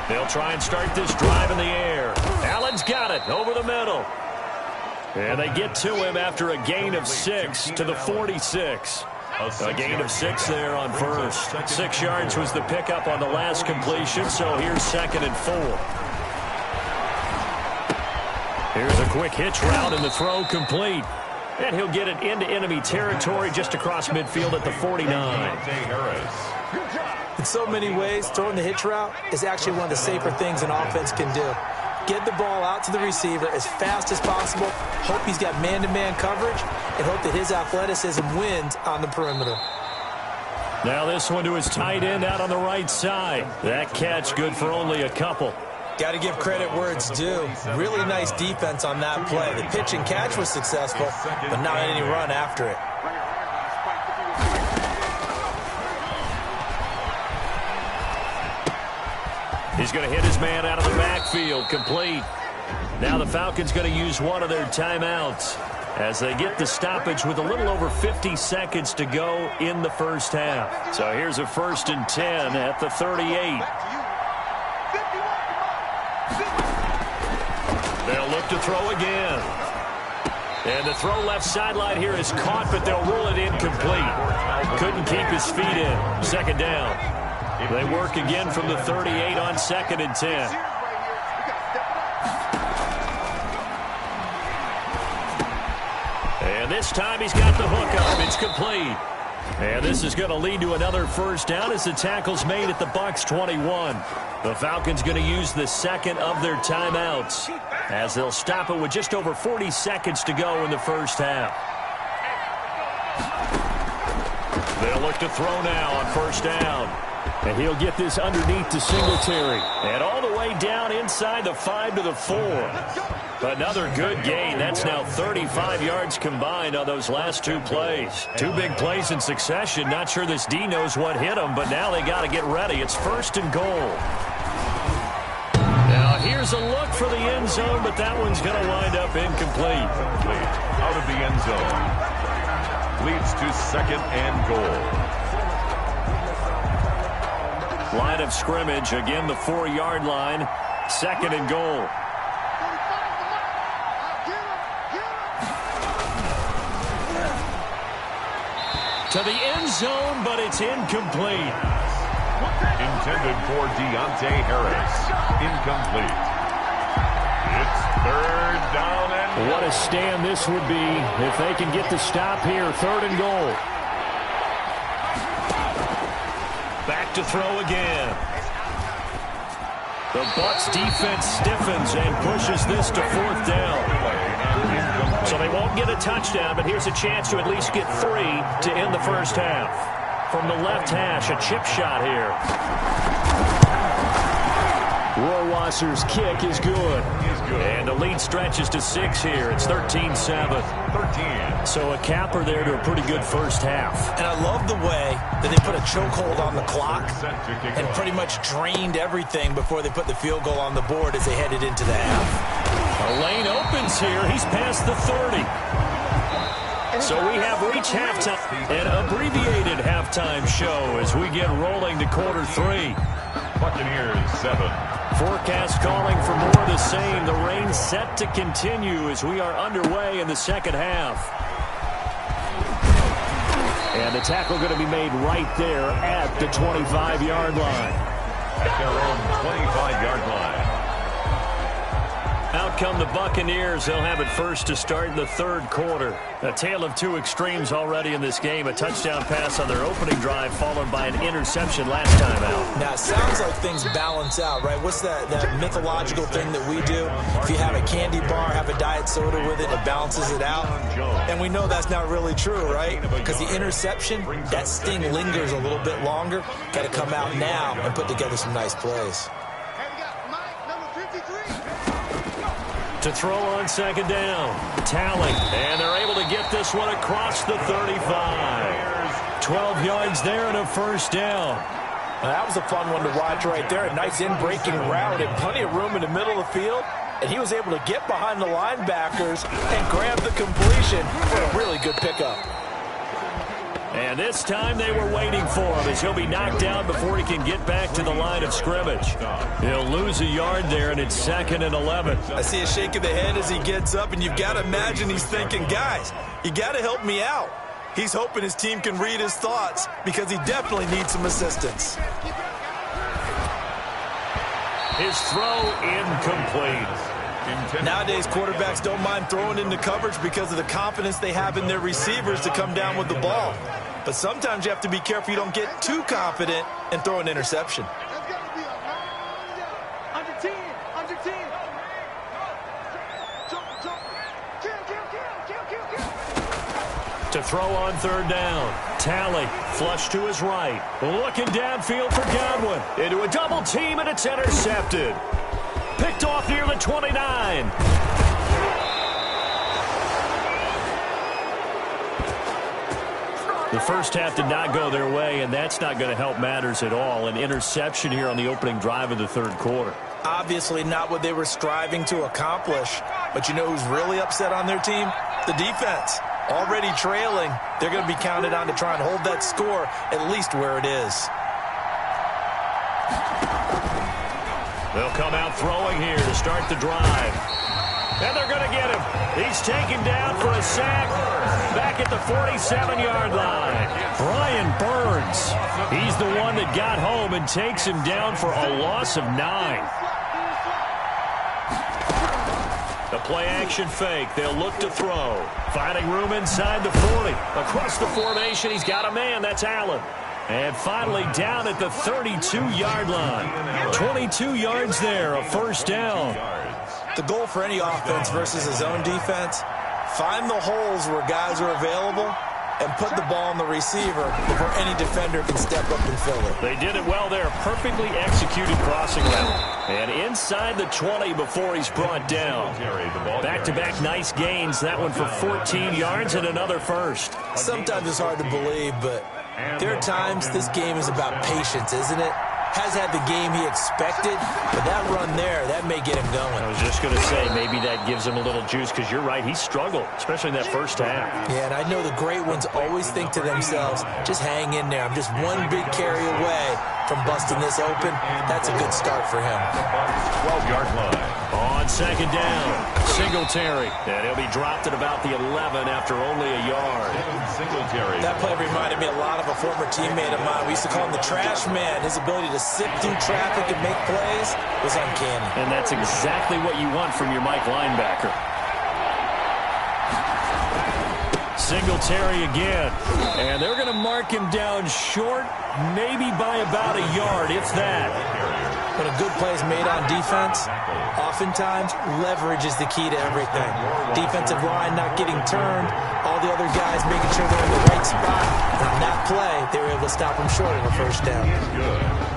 They'll try and start this drive in the air. Allen's got it over the middle. And they get to him after a gain of 6 to the 46. A gain of 6 there on first. 6 yards was the pickup on the last completion, so here's 2nd and 4. Here's a quick hitch route and the throw complete. And he'll get it into enemy territory just across midfield at the 49. In so many ways, throwing the hitch route is actually one of the safer things an offense can do. Get the ball out to the receiver as fast as possible, hope he's got man-to-man coverage, and hope that his athleticism wins on the perimeter. Now this one to his tight end out on the right side. That catch good for only a couple. Got to give credit where it's due. Really nice defense on that play. The pitch and catch was successful, but not any run after it. He's going to hit his man out of the backfield, complete. Now the Falcons going to use one of their timeouts as they get the stoppage with a little over 50 seconds to go in the first half. So here's a 1st and 10 at the 38. They'll look to throw again. And the throw left sideline here is caught, but they'll rule it incomplete. Couldn't keep his feet in. 2nd down. They work again from the 38 on 2nd and 10. And this time he's got the hook up. It's complete. And this is going to lead to another first down as the tackle's made at the Bucs 21. The Falcons going to use the 2nd of their timeouts as they'll stop it with just over 40 seconds to go in the first half. They'll look to throw now on 1st down. And he'll get this underneath to Singletary. And all the way down inside the 5 to the 4. Another good gain. That's now 35 yards combined on those last 2 plays. 2 big plays in succession. Not sure this D knows what hit him, but now they got to get ready. It's 1st and goal. Now here's a look for the end zone, but that one's going to wind up incomplete. Out of the end zone. Leads to 2nd and goal. Line of scrimmage, again the 4-yard line, 2nd and goal. To the end zone, but it's incomplete. Intended for Deontay Harris. Incomplete. It's 3rd down and what a stand this would be if they can get the stop here. 3rd and goal. Back to throw again. The Bucs defense stiffens and pushes this to 4th down. So they won't get a touchdown, but here's a chance to at least get 3 to end the first half. From the left hash, a chip shot here. Rohrwasser's kick is good. And the lead stretches to 6 here. It's 13-7. So a capper there to a pretty good first half. And I love the way that they put a chokehold on the clock and pretty much drained everything before they put the field goal on the board as they headed into the half. A lane opens here. He's past the 30. So we have reached halftime, an abbreviated halftime show as we get rolling to quarter 3. Buccaneers 7. Forecast calling for more of the same. The rain set to continue as we are underway in the second half. And the tackle going to be made right there at the 25-yard line. At their own 25-yard line. Out come the Buccaneers. They'll have it first to start in the 3rd quarter. A tale of 2 extremes already in this game. A touchdown pass on their opening drive followed by an interception last time out. Now, it sounds like things balance out, right? What's that mythological thing that we do? If you have a candy bar, have a diet soda with it, it balances it out. And we know that's not really true, right? Because the interception, that sting lingers a little bit longer. Got to come out now and put together some nice plays. To throw on 2nd down. Tally. And they're able to get this one across the 35. 12 yards there and a first down. Now, that was a fun one to watch right there. A nice in-breaking route and plenty of room in the middle of the field. And he was able to get behind the linebackers and grab the completion for a really good pickup. And this time they were waiting for him as he'll be knocked down before he can get back to the line of scrimmage. He'll lose a yard there, and it's 2nd and 11. I see a shake of the head as he gets up, and you've got to imagine he's thinking, guys, you got to help me out. He's hoping his team can read his thoughts because he definitely needs some assistance. His throw incomplete. Nowadays, quarterbacks don't mind throwing into coverage because of the confidence they have in their receivers to come down with the ball. But sometimes you have to be careful you don't get too confident and throw an interception. Under 10, under 10. To throw on 3rd down. Tally, flush to his right. Looking downfield for Godwin. Into a double team, and it's intercepted. Picked off near the 29. The first half did not go their way, and that's not going to help matters at all. An interception here on the opening drive of the 3rd quarter. Obviously not what they were striving to accomplish. But you know who's really upset on their team? The defense. Already trailing, they're going to be counted on to try and hold that score at least where it is. They'll come out throwing here to start the drive. And they're going to get him. He's taken down for a sack back at the 47-yard line. Brian Burns. He's the one that got home and takes him down for a loss of 9. The play-action fake. They'll look to throw. Finding room inside the 40. Across the formation, he's got a man. That's Allen. And finally down at the 32-yard line. 22 yards there, a first down. The goal for any offense versus his own defense, find the holes where guys are available and put the ball on the receiver before any defender can step up and fill it. They did it well there. Perfectly executed crossing route. And inside the 20 before he's brought down. Back-to-back nice gains. That one for 14 yards and another first. Sometimes it's hard to believe, but there are times this game is about patience, isn't it? Has had the game he expected, but that run there, that may get him going. I was just going to say, maybe that gives him a little juice, because you're right, he struggled, especially in that first half. Yeah, and I know the great ones always think to themselves, just hang in there. I'm just one big carry away from busting this open. That's a good start for him. 12-yard line. On second down, Singletary. And he'll be dropped at about the 11 after only a yard. Singletary. That play reminded me a lot of a former teammate of mine. We used to call him the trash man. His ability to sift through traffic and make plays was uncanny. And that's exactly what you want from your Mike linebacker. Singletary again. And they're going to mark mark him down short, maybe by about a yard, if that. When a good play is made on defense, oftentimes leverage is the key to everything. Defensive line not getting turned, all the other guys making sure they're in the right spot. And on that play, they were able to stop him short of a first down. Good.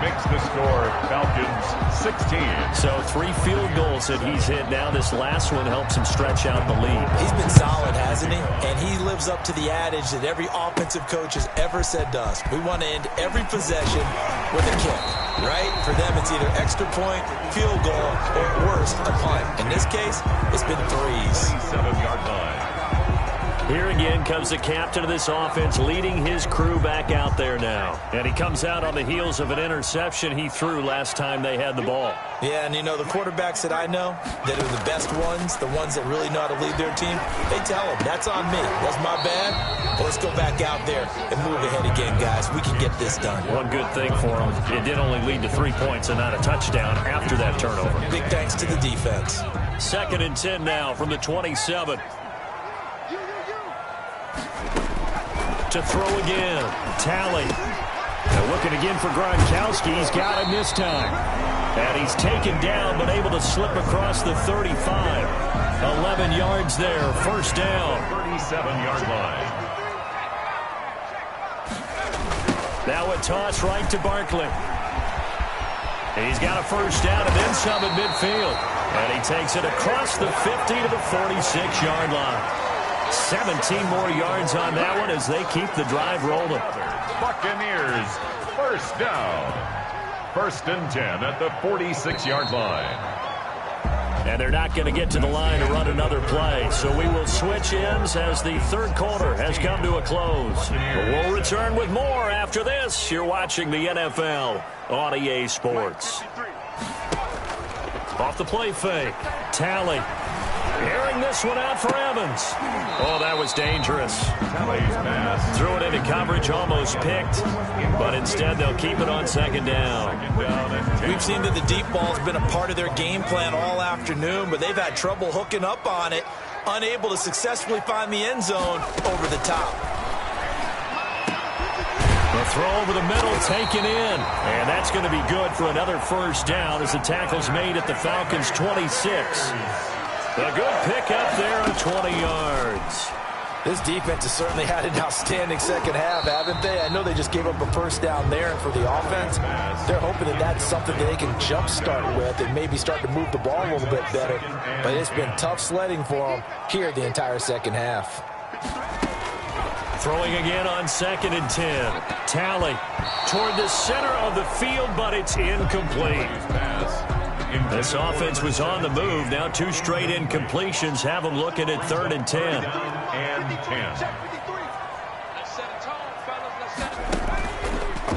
Makes the score Falcons 16. So 3 field goals that he's hit now. This last one helps him stretch out the lead. He's been solid, hasn't he? And he lives up to the adage that every offensive coach has ever said to us. We want to end every possession with a kick, right? For them, it's either extra point, field goal, or at worst, a punt. In this case, it's been threes. 7-yard line. Here again comes the captain of this offense, leading his crew back out there now. And he comes out on the heels of an interception he threw last time they had the ball. Yeah, and you know, the quarterbacks that I know that are the best ones, the ones that really know how to lead their team, they tell them, that's on me. That's my bad. But let's go back out there and move ahead again, guys. We can get this done. One good thing for him, it did only lead to 3 points and not a touchdown after that turnover. Big thanks to the defense. 2nd and 10 now from the 27. To throw again. Tally. And looking again for Gronkowski. He's got him this time. And he's taken down, but able to slip across the 35. 11 yards there. First down. 37-yard line. Now a toss right to Barkley. He's got a first down and then some at midfield. And he takes it across the 50 to the 46-yard line. 17 more yards on that one as they keep the drive rolling. Buccaneers, first down. 1st and 10 at the 46-yard line. And they're not going to get to the line to run another play. So we will switch ends as the 3rd quarter has come to a close. But we'll return with more after this. You're watching the NFL on EA Sports. Off the play fake. Tally. Airing this one out for Evans. Oh, that was dangerous. Threw it into coverage, almost picked. But instead, they'll keep it on 2nd down. We've seen that the deep ball's been a part of their game plan all afternoon, but they've had trouble hooking up on it, unable to successfully find the end zone over the top. The throw over the middle, taken in. And that's going to be good for another first down as the tackle's made at the Falcons' 26. A good pick up there on 20 yards. This defense has certainly had an outstanding second half, haven't they? I know they just gave up a first down there, and for the offense, they're hoping that that's something that they can jumpstart with and maybe start to move the ball a little bit better. But it's been tough sledding for them here the entire second half. Throwing again on 2nd and 10. Tally toward the center of the field, but it's incomplete. This offense was on the move. Now 2 straight incompletions have them looking at 3rd and 10. And 10.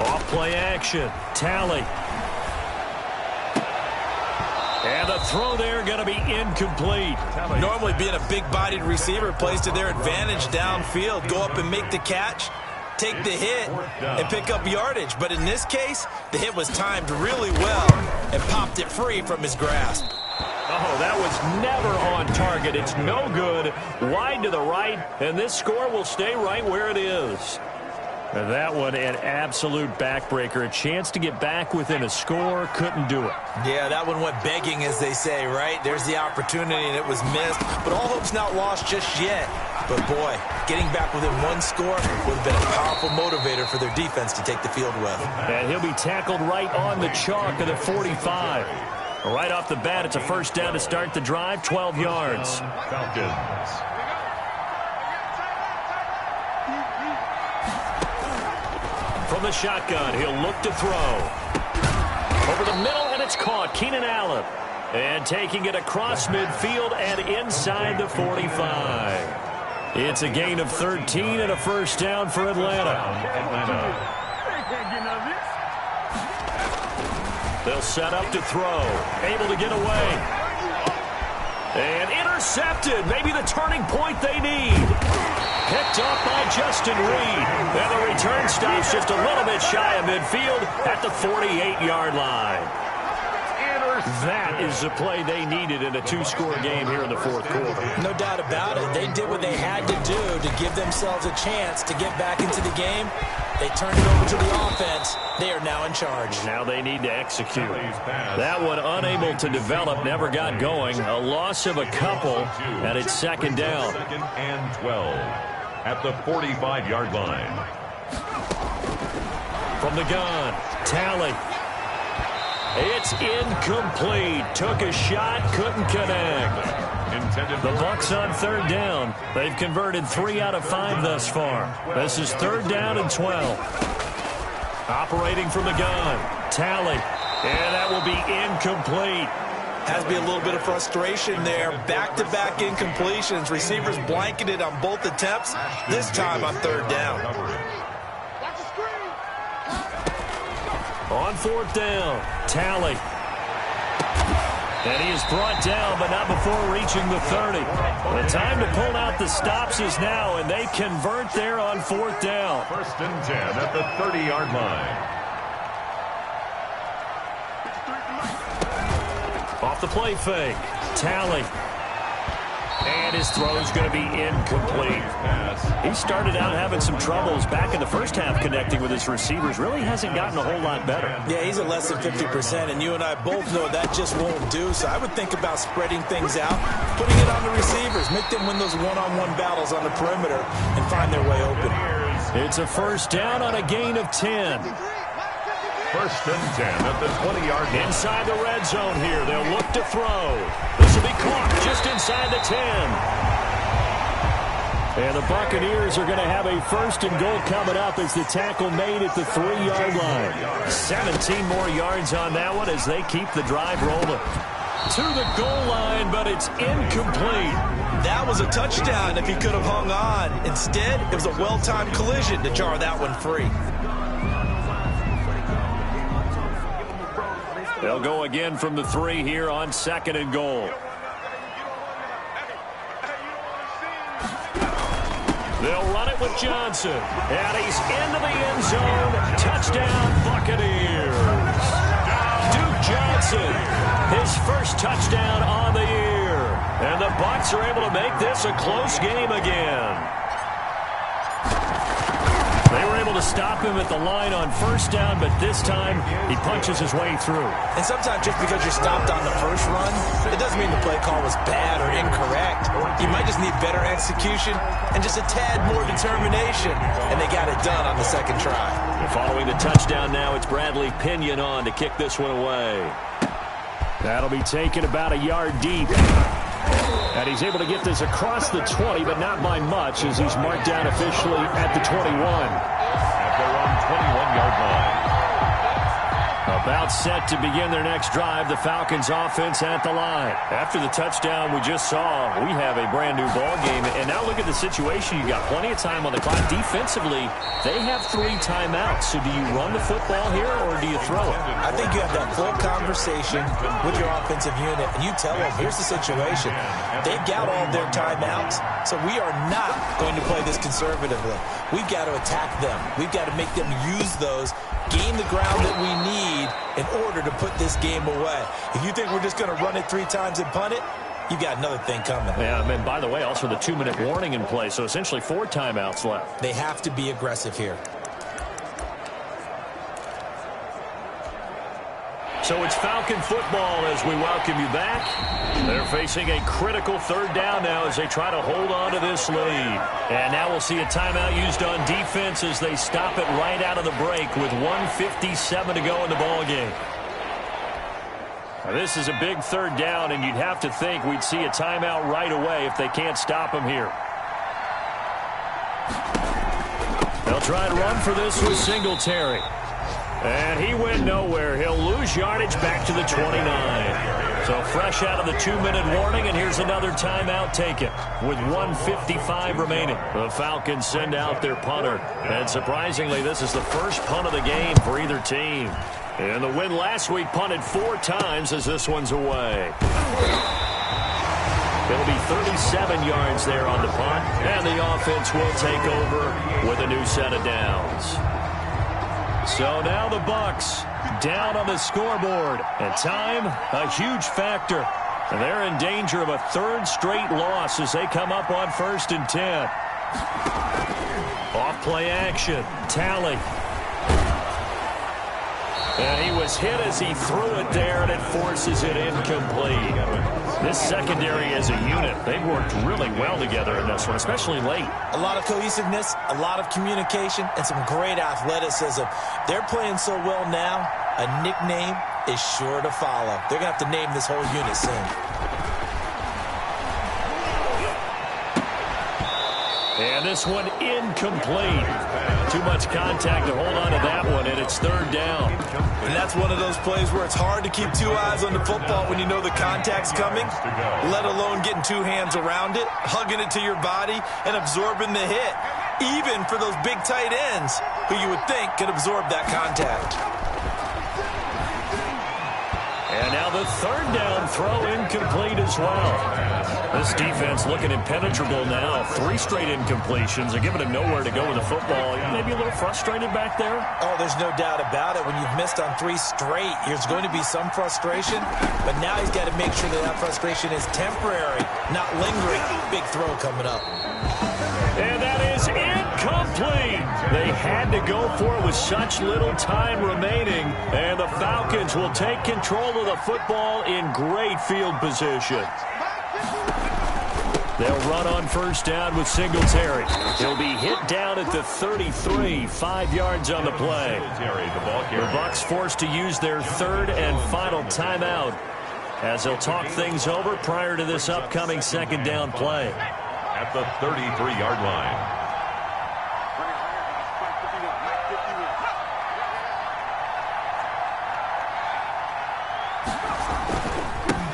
Off play action. Tally. And the throw there going to be incomplete. Normally being a big-bodied receiver plays to their advantage downfield. Go up and make the catch, take the hit, and pick up yardage. But in this case, the hit was timed really well and popped it free from his grasp. Oh, that was never on target. It's no good. Wide to the right, and this score will stay right where it is. And that one, an absolute backbreaker. A chance to get back within a score, couldn't do it. Yeah, that one went begging, as they say, right? There's the opportunity, and it was missed. But all hope's not lost just yet. But, boy, getting back within 1 score would have been a powerful motivator for their defense to take the field with. And he'll be tackled right on the chalk of the 45. Right off the bat, it's a first down to start the drive, 12 yards. Falcons. From the shotgun, he'll look to throw. Over the middle, and it's caught. Keenan Allen. And taking it across midfield and inside the 45. It's a gain of 13 and a first down for Atlanta. They'll set up to throw. Able to get away. And intercepted. Maybe the turning point they need. Picked up by Justin Reed. And the return stops just a little bit shy of midfield at the 48-yard line. That is the play they needed in a two-score game here in the fourth quarter. No doubt about it. They did what they had to do to give themselves a chance to get back into the game. They turned it over to the offense. They are now in charge. Now they need to execute. That one unable to develop, never got going. A loss of a couple, and it's second down. Second and 12 at the 45-yard line. From the gun, Talley. It's incomplete. Took a shot, couldn't connect. The Bucs on third down. They've converted 3 out of 5 thus far. This is third down and 12. Operating from the gun, Talley. And that will be incomplete. Has to be a little bit of frustration there. Back-to-back incompletions. Receivers blanketed on both attempts. This time on third down. On fourth down, Talley. And he is brought down, but not before reaching the 30. The time to pull out the stops is now, and they convert there on fourth down. First and 10 at the 30-yard line. Off the play fake, Talley. And his throw is going to be incomplete. He started out having some troubles back in the first half connecting with his receivers. Really hasn't gotten a whole lot better. Yeah, he's at less than 50%, and you and I both know that just won't do. So I would think about spreading things out, putting it on the receivers, make them win those one-on-one battles on the perimeter, and find their way open. It's a first down on a gain of 10. First and 10 at the 20-yard line. Inside the red zone here. They'll look to throw. This will be caught just inside the 10. And the Buccaneers are going to have a first and goal coming up as the tackle made at the 3-yard line. 17 more yards on that one as they keep the drive rolling. To the goal line, but it's incomplete. That was a touchdown if he could have hung on. Instead, it was a well-timed collision to jar that one free. They'll go again from the 3 here on second and goal. They'll run it with Johnson. And he's into the end zone. Touchdown, Buccaneers. Duke Johnson, his first touchdown on the year. And the Bucs are able to make this a close game again. They were able to stop him at the line on first down, but this time he punches his way through. And sometimes just because you're stopped on the first run, it doesn't mean the play call was bad or incorrect. You might just need better execution and just a tad more determination, and they got it done on the second try. Following the touchdown now, it's Bradley Pinion on to kick this one away. That'll be taken about a yard deep. And he's able to get this across the 20, but not by much as he's marked down officially at the 21. At their own 21-yard line. About set to begin their next drive, the Falcons offense at the line. After the touchdown we just saw, we have a brand new ball game. And now look at the situation. You got plenty of time on the clock. Defensively, they have 3 timeouts. So do you run the football here or do you throw it? I think you have that full conversation with your offensive unit, and you tell them, here's the situation. They've got all their timeouts, so we are not going to play this conservatively. We've got to attack them. We've got to make them use those, gain the ground that we need in order to put this game away. If you think we're just going to run it 3 times and punt it, you've got another thing coming. Yeah, and by the way, also the 2-minute warning in play, so essentially 4 timeouts left. They have to be aggressive here. So it's Falcon football as we welcome you back. They're facing a critical third down now as they try to hold on to this lead. And now we'll see a timeout used on defense as they stop it right out of the break with 1:57 to go in the ballgame. This is a big third down, and you'd have to think we'd see a timeout right away if they can't stop him here. They'll try to run for this with Singletary. And he went nowhere. He'll lose yardage back to the 29. So fresh out of the 2-minute warning, and here's another timeout taken with 1:55 remaining. The Falcons send out their punter. And surprisingly, this is the first punt of the game for either team. And the win last week punted 4 times as this one's away. It'll be 37 yards there on the punt. And the offense will take over with a new set of downs. So now the Bucs down on the scoreboard. And time, a huge factor. And they're in danger of a third straight loss as they come up on 1st and 10. Off play action. Tally. And he was hit as he threw it there, and it forces it incomplete. This secondary as a unit, they've worked really well together in this one, especially late. A lot of cohesiveness, a lot of communication, and some great athleticism. They're playing so well now, a nickname is sure to follow. They're going to have to name this whole unit soon. And this one incomplete. Too much contact to hold on to that one, and it's 3rd down. And that's one of those plays where it's hard to keep 2 eyes on the football when you know the contact's coming, let alone getting 2 hands around it, hugging it to your body, and absorbing the hit, even for those big tight ends who you would think could absorb that contact. And now the 3rd down throw incomplete as well. This defense looking impenetrable now. 3 straight incompletions. They're giving him nowhere to go with the football. Maybe a little frustrated back there? Oh, there's no doubt about it. When you've missed on 3 straight, there's going to be some frustration. But now he's got to make sure that frustration is temporary, not lingering. Big throw coming up. And that is incomplete. They had to go for it with such little time remaining. And the Falcons will take control of the football in great field position. They'll run on 1st down with Singletary. He'll be hit down at the 33, 5 yards on the play. The Bucs forced to use their 3rd and final timeout as they'll talk things over prior to this upcoming 2nd down play. At the 33-yard line.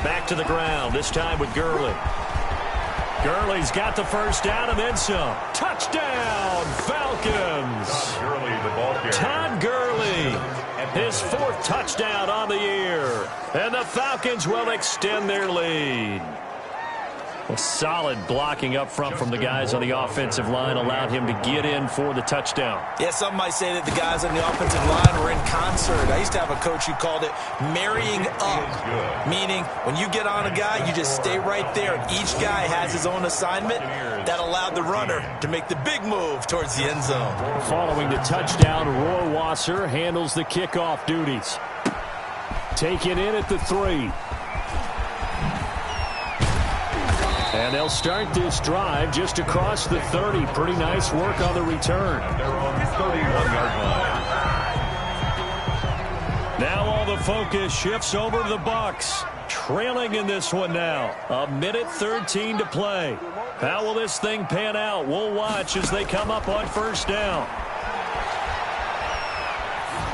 Back to the ground, this time with Gurley. Gurley's got the 1st down and then some. Touchdown, Falcons! Todd Gurley, his 4th touchdown on the year. And the Falcons will extend their lead. A solid blocking up front from the guys on the offensive line allowed him to get in for the touchdown. Yeah, some might say that the guys on the offensive line were in concert. I used to have a coach who called it marrying up, meaning when you get on a guy, you just stay right there. Each guy has his own assignment. That allowed the runner to make the big move towards the end zone. Following the touchdown, Rohrwasser handles the kickoff duties. Taken in at the 3. And they'll start this drive just across the 30. Pretty nice work on the return. They're on the 31-yard line. Now all the focus shifts over to the Bucs. Trailing in this one now. 1:13 to play. How will this thing pan out? We'll watch as they come up on 1st down.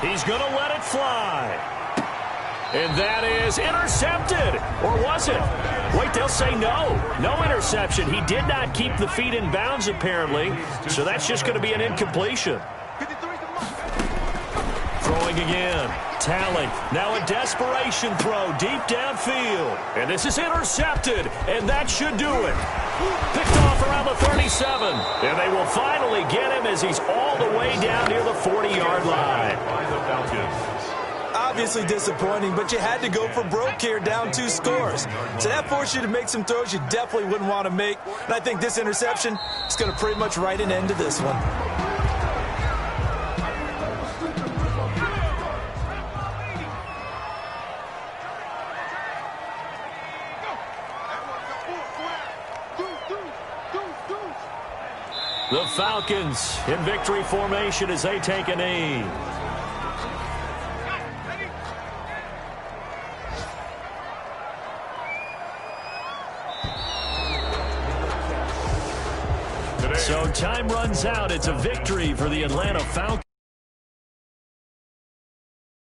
He's going to let it fly. And that is intercepted. Or was it? Wait, they'll say no. No interception. He did not keep the feet in bounds, apparently. So that's just going to be an incompletion. Throwing again. Tally. Now a desperation throw deep downfield. And this is intercepted. And that should do it. Picked off around the 37. And they will finally get him as he's all the way down near the 40-yard line. By the Falcons. Obviously disappointing, but you had to go for broke here, down 2 scores. So that forced you to make some throws you definitely wouldn't want to make. And I think this interception is going to pretty much write an end to this one. The Falcons in victory formation as they take a knee. So time runs out. It's a victory for the Atlanta Falcons.